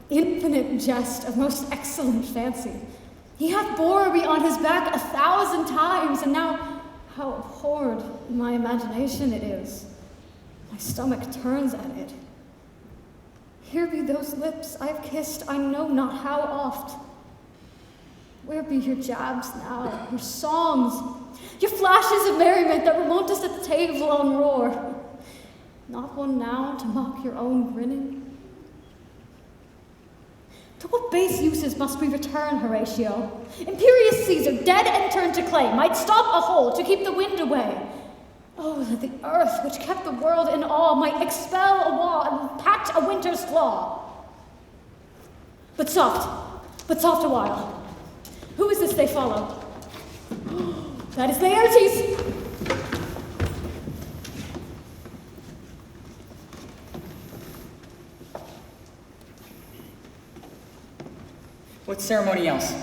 [SPEAKER 4] infinite jest, of most excellent fancy. He hath bore me on his back 1,000 times, and now how abhorred in my imagination it is. My stomach turns at it. Here be those lips I have kissed I know not how oft. Where be your jabs now, your songs, your flashes of merriment that were wont to set the table on roar? Not one now to mock your own grinning? To what base uses must we return, Horatio? Imperious Caesar, dead and turned to clay, might stop a hole to keep the wind away. Oh, that the earth, which kept the world in awe, might expel a wall and patch a winter's flaw. But soft a while. Who is this they follow? That is Laertes!
[SPEAKER 14] What ceremony else?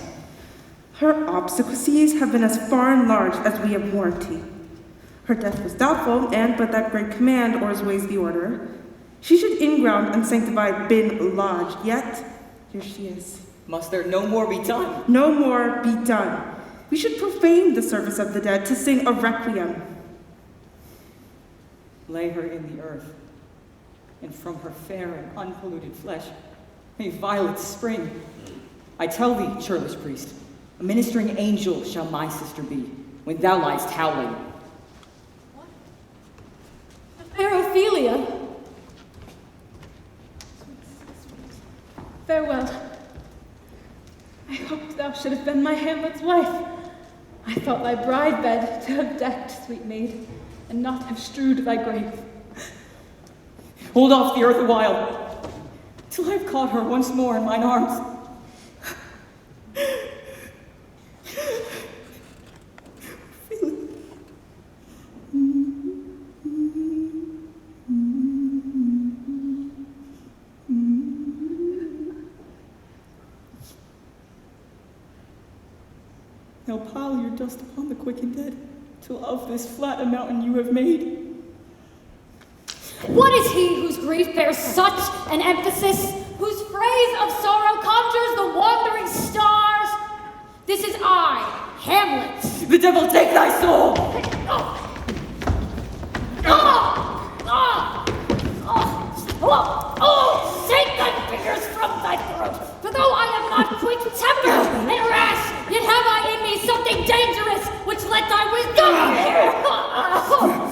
[SPEAKER 2] Her obsequies have been as far and large as we have warranty. Her death was doubtful, and but that great command or weighs the order, she should in ground and sanctified been lodged, yet here she is.
[SPEAKER 14] Must there no more be done?
[SPEAKER 2] No more be done. We should profane the service of the dead to sing a requiem.
[SPEAKER 14] Lay her in the earth, and from her fair and unpolluted flesh may violets spring. I tell thee, churlish priest, a ministering angel shall my sister be, when thou liest howling.
[SPEAKER 4] What? The fair Ophelia.
[SPEAKER 9] Farewell. I hoped thou should have been my Hamlet's wife. I thought thy bride bed to have decked, sweet maid, and not have strewed thy grave.
[SPEAKER 14] Hold off the earth awhile, till I have caught her once more in mine arms. Now pile your dust upon the quick and dead, till of this flat a mountain you have made.
[SPEAKER 4] What is he whose grief bears such an emphasis, whose phrase of sorrow conjures the wandering stars? This is I, Hamlet.
[SPEAKER 14] The devil take thy soul!
[SPEAKER 4] Take thy fingers from thy throat, for though I am not quick tempered and rash, yet have I in me something dangerous, which let thy wisdom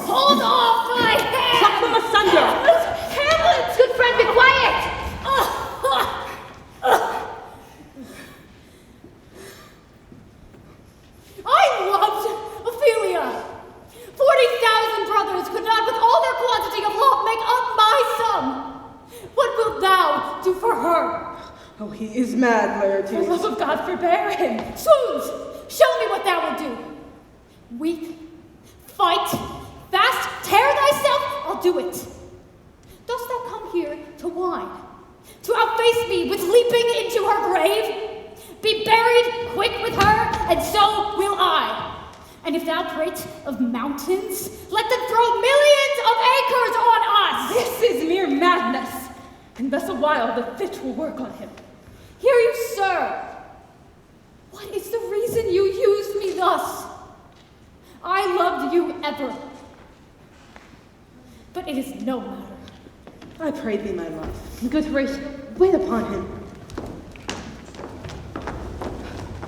[SPEAKER 4] hold off thy hand!
[SPEAKER 2] Pluck them asunder!
[SPEAKER 5] Hamlet, good friend, be quiet!
[SPEAKER 4] I loved Ophelia. 40,000 brothers could not with all their quantity of love make up my sum. What wilt thou do for her?
[SPEAKER 2] Oh, he is mad,
[SPEAKER 9] For
[SPEAKER 2] Laertes.
[SPEAKER 9] love of God, forbear him.
[SPEAKER 4] Swoons, show me what thou wilt do. Weep, fight, fast, tear thyself, I'll do it. Dost thou come here to whine, to outface me with leaping into her grave? Be buried quick with her, and so will I. And if thou prate of mountains, let them throw millions of acres on us.
[SPEAKER 9] This is mere madness, and thus a while the fit will work on him.
[SPEAKER 4] Hear you, sir. What is the reason you used me thus? I loved you ever. But it is no matter.
[SPEAKER 11] I pray thee, my love. Good Horatio, wait upon him.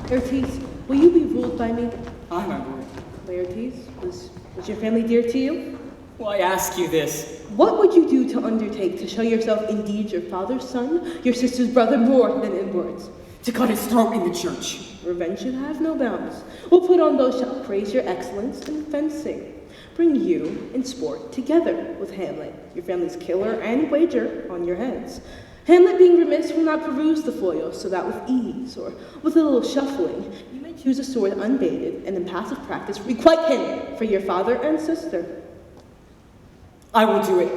[SPEAKER 11] Laertes, will you be ruled by me?
[SPEAKER 14] Aye, my lord.
[SPEAKER 11] Laertes, was your family dear to you?
[SPEAKER 14] Why ask you this?
[SPEAKER 11] What would you do to undertake to show yourself indeed your father's son, your sister's brother more than in words?
[SPEAKER 14] To cut his throat in the church.
[SPEAKER 11] Revenge should have no bounds. We'll put on those shall praise your excellence in fencing. Bring you in sport together with Hamlet, your family's killer and wager on your heads. Hamlet, being remiss, will not peruse the foils, so that with ease, or with a little shuffling, you may choose a sword unbaited, and in passive practice requite him for your father and sister.
[SPEAKER 14] I will do it.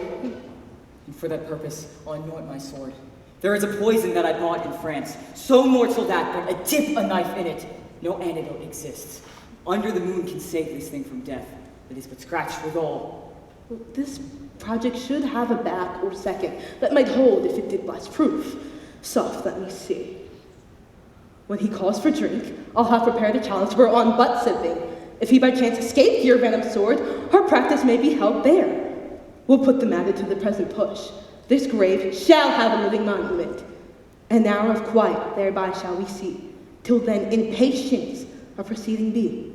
[SPEAKER 14] And for that purpose, I'll anoint my sword. There is a poison that I bought in France, so mortal that, but a dip a knife in it, no antidote exists. Under the moon can save this thing from death. It is but scratched withal.
[SPEAKER 11] Well, this project should have a back or second that might hold if it did less proof. Soft, let me see. When he calls for drink, I'll have prepared a challenge we're on butt sipping. If he by chance escape your venom sword, our practice may be held there. We'll put the matter to the present push. This grave shall have a living monument. An hour of quiet thereby shall we see. Till then, in patience, our proceeding be.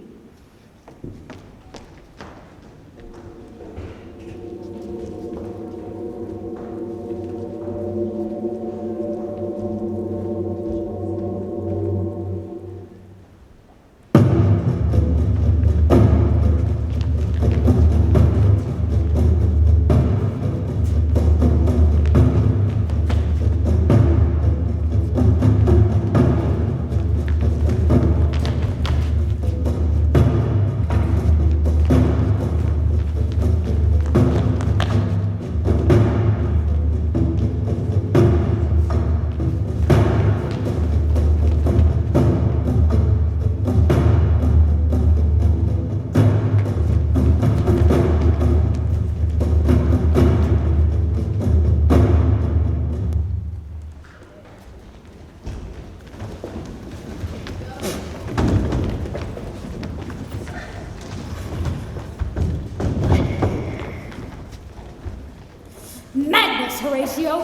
[SPEAKER 4] Horatio.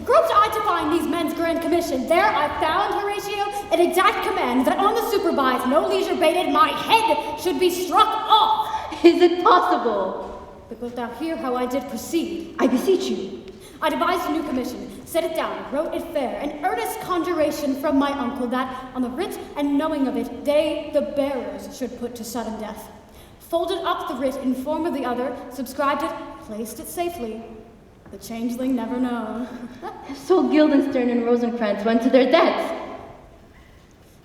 [SPEAKER 4] Groped I to find these men's grand commission. There I found, Horatio, an exact command that on the supervise, no leisure bated, my head should be struck off.
[SPEAKER 5] Is it possible?
[SPEAKER 4] But wilt thou hear how I did proceed?
[SPEAKER 5] I beseech you.
[SPEAKER 4] I devised a new commission, set it down, wrote it fair, an earnest conjuration from my uncle that, on the writ and knowing of it, they, the bearers, should put to sudden death. Folded up the writ in form of the other, subscribed it, placed it safely. The changeling never known.
[SPEAKER 5] So Guildenstern and Rosencrantz went to their deaths.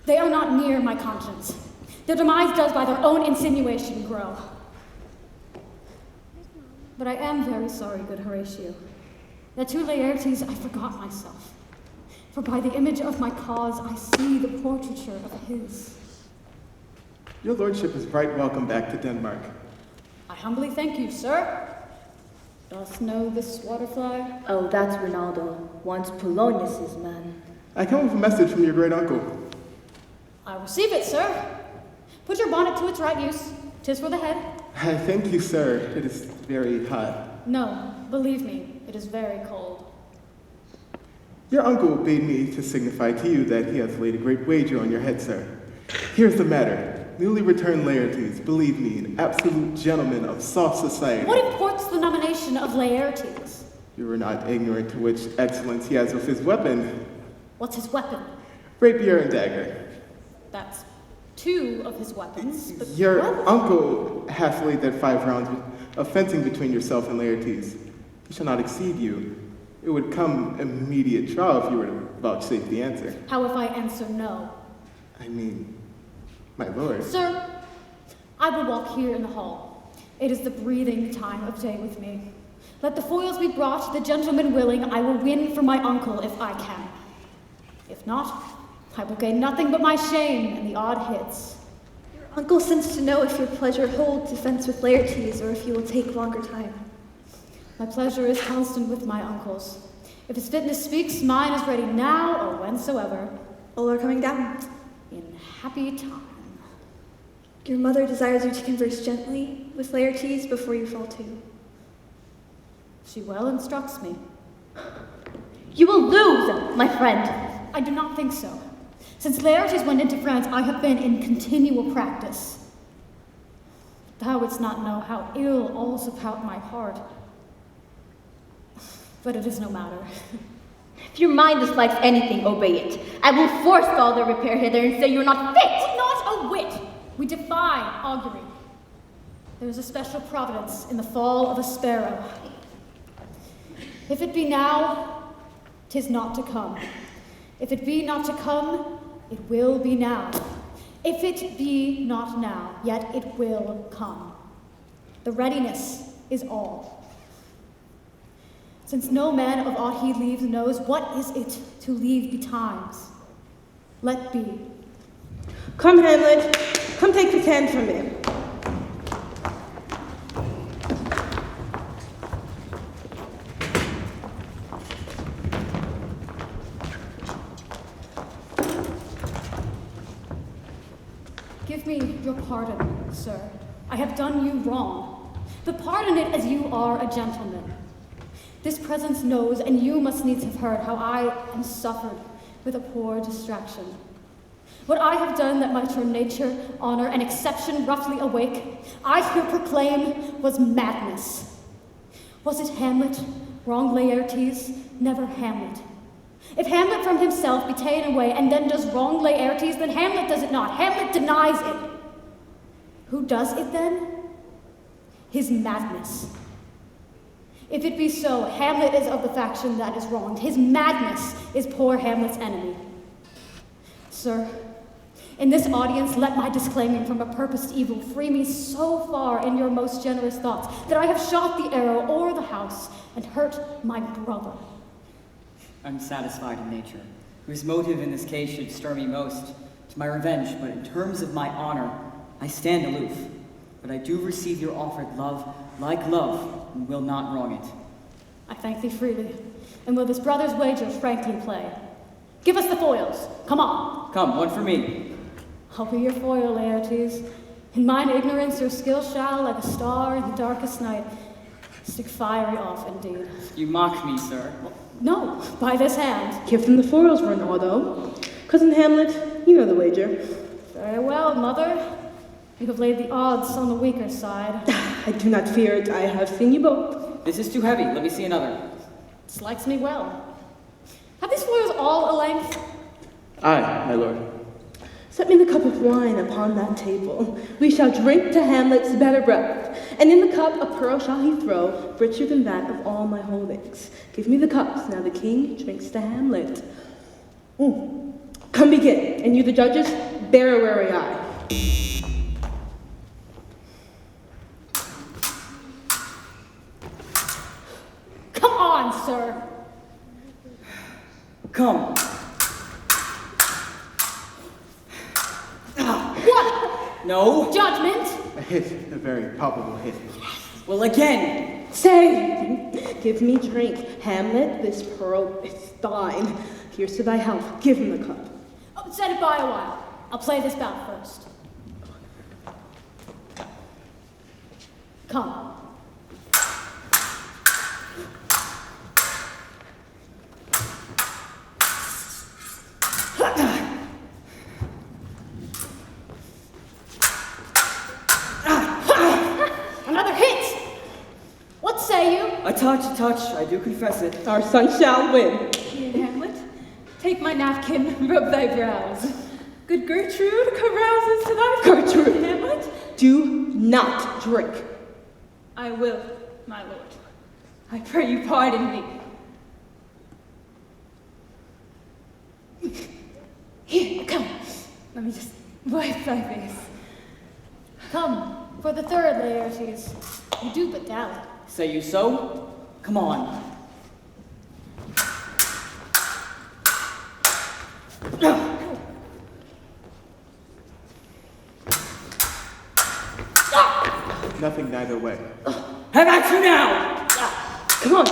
[SPEAKER 4] They are not near my conscience. Their demise does by their own insinuation grow. But I am very sorry, good Horatio, that to Laertes I forgot myself. For by the image of my cause I see the portraiture of his.
[SPEAKER 8] Your lordship is right welcome back to Denmark.
[SPEAKER 4] I humbly thank you, sir. Dost know this waterfly?
[SPEAKER 5] Oh, that's Rinaldo, once Polonius's man.
[SPEAKER 8] I come with a message from your great uncle.
[SPEAKER 4] I receive it, sir. Put your bonnet to its right use. 'Tis for the head.
[SPEAKER 8] I thank you, sir. It is very hot.
[SPEAKER 4] No, believe me, it is very cold.
[SPEAKER 8] Your uncle bade me to signify to you that he has laid a great wager on your head, sir. Here's the matter. Newly returned Laertes, believe me, an absolute gentleman of soft society.
[SPEAKER 4] What imports the nomination of Laertes?
[SPEAKER 8] You are not ignorant to which excellence he has with his weapon.
[SPEAKER 4] What's his weapon?
[SPEAKER 8] Rapier and dagger.
[SPEAKER 4] That's 2 of his weapons. But
[SPEAKER 8] Your uncle hath laid that 5 rounds of fencing between yourself and Laertes. He shall not exceed you. It would come immediate trial if you were to vouchsafe the answer.
[SPEAKER 4] How if I answer no?
[SPEAKER 8] I mean, my lord.
[SPEAKER 4] Sir, I will walk here in the hall. It is the breathing time of day with me. Let the foils be brought, the gentleman willing, I will win for my uncle if I can. If not, I will gain nothing but my shame and the odd hits.
[SPEAKER 12] Your uncle sends to know if your pleasure holds defense with Laertes or if you will take longer time.
[SPEAKER 4] My pleasure is constant with my uncle's. If his fitness speaks, mine is ready now or whensoever.
[SPEAKER 12] All are coming down.
[SPEAKER 4] In happy time.
[SPEAKER 12] Your mother desires you to converse gently with Laertes before you fall to.
[SPEAKER 4] She well instructs me.
[SPEAKER 5] You will lose, my friend.
[SPEAKER 4] I do not think so. Since Laertes went into France, I have been in continual practice. Thou wouldst not know how ill all's about my heart. But it is no matter.
[SPEAKER 5] If your mind dislikes anything, obey it. I will forestall the repair hither and say you are not fit.
[SPEAKER 4] Not a whit. We defy augury. There is a special providence in the fall of a sparrow. If it be now, 'tis not to come. If it be not to come, it will be now. If it be not now, yet it will come. The readiness is all. Since no man of aught he leaves knows what is it to leave betimes. Let be.
[SPEAKER 2] Come, Hamlet. Come take this hand from me.
[SPEAKER 4] Give me your pardon, sir. I have done you wrong. But pardon it as you are a gentleman. This presence knows, and you must needs have heard, how I am suffered with a poor distraction. What I have done that might turn nature, honor, and exception roughly awake, I here proclaim was madness. Was it Hamlet, wrong Laertes? Never Hamlet. If Hamlet from himself be ta'en away, and then does wrong Laertes, then Hamlet does it not. Hamlet denies it. Who does it then? His madness. If it be so, Hamlet is of the faction that is wronged. His madness is poor Hamlet's enemy. Sir, in this audience, let my disclaiming from a purposed evil free me so far in your most generous thoughts that I have shot the arrow o'er the house and hurt my brother.
[SPEAKER 14] I'm satisfied in nature, whose motive in this case should stir me most to my revenge, but in terms of my honor, I stand aloof. But I do receive your offered love like love, and will not wrong it.
[SPEAKER 4] I thank thee freely, and will this brother's wager frankly play. Give us the foils, come on.
[SPEAKER 14] Come, one for me.
[SPEAKER 4] I'll be your foil, Laertes. In mine ignorance your skill shall, like a star in the darkest night, Stick fiery off, indeed.
[SPEAKER 14] You mock me, sir.
[SPEAKER 4] No, by this hand.
[SPEAKER 11] Give them the foils, Ronaldo. Cousin Hamlet, you know the wager.
[SPEAKER 4] Very well, mother. You have laid the odds on the weaker side.
[SPEAKER 11] I do not fear it. I have seen you both.
[SPEAKER 14] This is too heavy. Let me see another.
[SPEAKER 4] This likes me well. Have these foils all a length?
[SPEAKER 8] Aye, my lord.
[SPEAKER 11] Set me the cup of wine upon that table. We shall drink to Hamlet's better breath, and in the cup a pearl shall he throw, richer than that of all my holdings. Give me the cups, now the king drinks to Hamlet. Come begin, and you the judges, bear a wary eye.
[SPEAKER 4] Come on, sir.
[SPEAKER 14] Come.
[SPEAKER 4] What?
[SPEAKER 14] No.
[SPEAKER 4] Judgment?
[SPEAKER 8] A hit, a very palpable hit.
[SPEAKER 14] Well, again.
[SPEAKER 11] Say, give me drink. Hamlet, this pearl is thine. Here's to thy health. Give him the cup.
[SPEAKER 4] Oh, set it by a while. I'll play this bout first. Come. Another hit! What say you?
[SPEAKER 14] A touch, I do confess it.
[SPEAKER 11] Our son shall win.
[SPEAKER 9] Here, Hamlet, take my napkin, rub thy brows. Good Gertrude carouses to thy
[SPEAKER 11] Gertrude!
[SPEAKER 9] Hamlet.
[SPEAKER 11] Do not drink.
[SPEAKER 9] I will, my lord. I pray you pardon me. Here, come. Let me just wipe thy face.
[SPEAKER 4] Come, for the third, Laertes. You do but doubt.
[SPEAKER 14] Say you so? Come on.
[SPEAKER 8] Nothing neither way.
[SPEAKER 14] Have at you now!
[SPEAKER 11] Come on.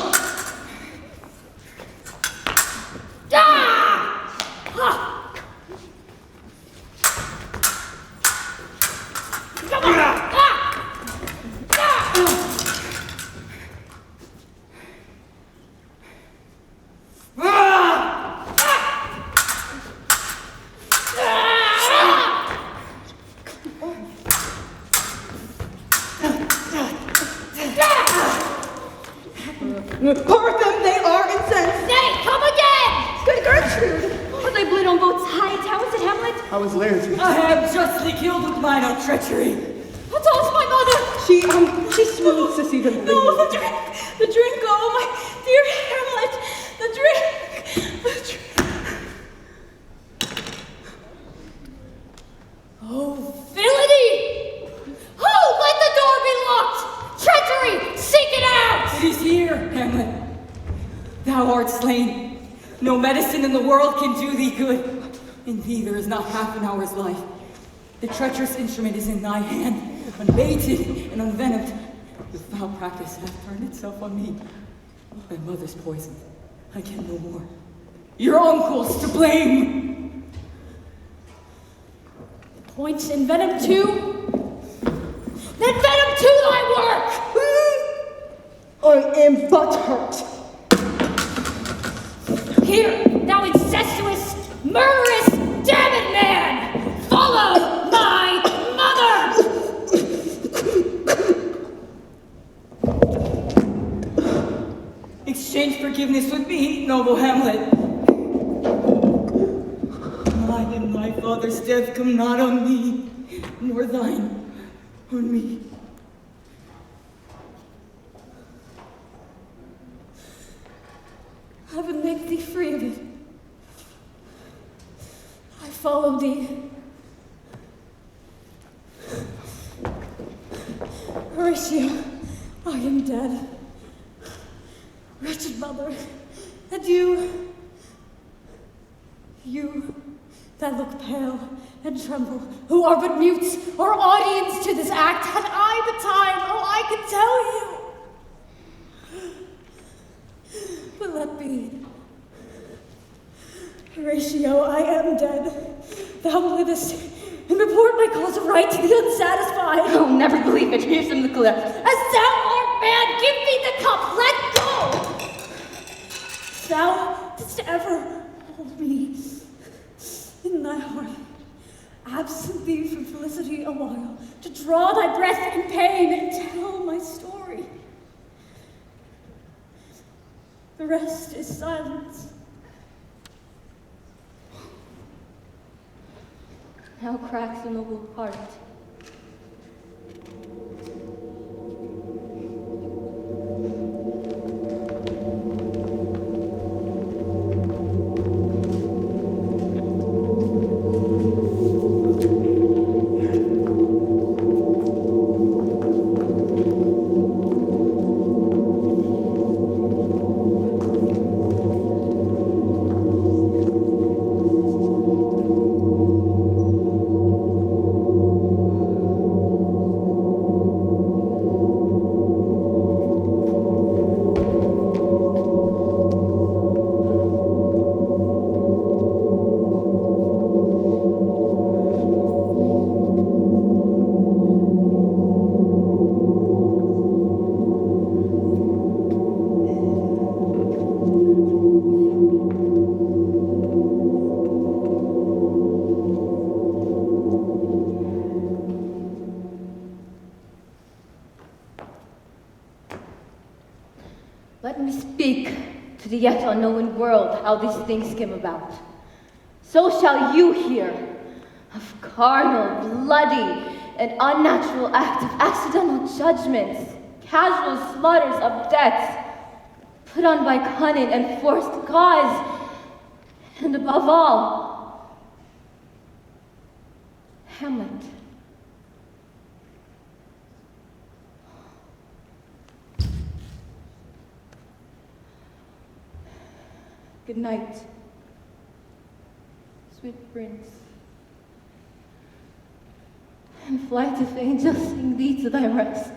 [SPEAKER 11] Part them, they are incensed.
[SPEAKER 4] Nay, come again!
[SPEAKER 5] Good Gertrude! As I bleed on both sides, how is it, Hamlet?
[SPEAKER 8] How is Laertes?
[SPEAKER 14] I am justly killed with mine own treachery.
[SPEAKER 4] What told my mother?
[SPEAKER 11] She swoons to see them.
[SPEAKER 9] No, the drink, oh my dear Hamlet, the drink.
[SPEAKER 4] Oh, villainy! Oh, let the door be locked! Treachery! Seek it out!
[SPEAKER 14] It is here, Hamlet. Thou art slain. No medicine in the world can do thee good. In thee there is not half an hour's life. The treacherous instrument is in thy hand, unbaited and unvenomed. The foul practice hath turned itself on me. My mother's poison. I can no more. Your uncle's to blame.
[SPEAKER 4] Point in venom too? Then venom to thy work!
[SPEAKER 11] I am but hurt.
[SPEAKER 4] Here, thou incestuous, murderous, damned man! Follow my mother!
[SPEAKER 14] Exchange forgiveness with me, noble Hamlet. Mine and my father's death come not on me, nor thine on me.
[SPEAKER 4] Heaven make thee free of it. I follow thee. Horatio, I am dead. Wretched mother, and you that look pale and tremble, who are but mutes or audience to this act, had I the time, oh, I could tell you. But let be. Horatio, I am dead. Thou livest, and report my cause of right to the unsatisfied.
[SPEAKER 5] I'll never believe it. Here's from the cliff.
[SPEAKER 4] As thou art man, give me the cup, let go!
[SPEAKER 15] Thou didst ever hold me in thy heart, absent thee from felicity a while, to draw thy breath in pain and tell my story. The rest is silence.
[SPEAKER 5] Now cracks a noble heart. Let me speak to the yet unknown world how these things came about. So shall you hear of carnal, bloody, and unnatural acts of accidental judgments, casual slaughters of deaths, put on by cunning and forced cause, and above all, Hamlet. Good night, sweet prince, and flight of angels sing thee to thy rest.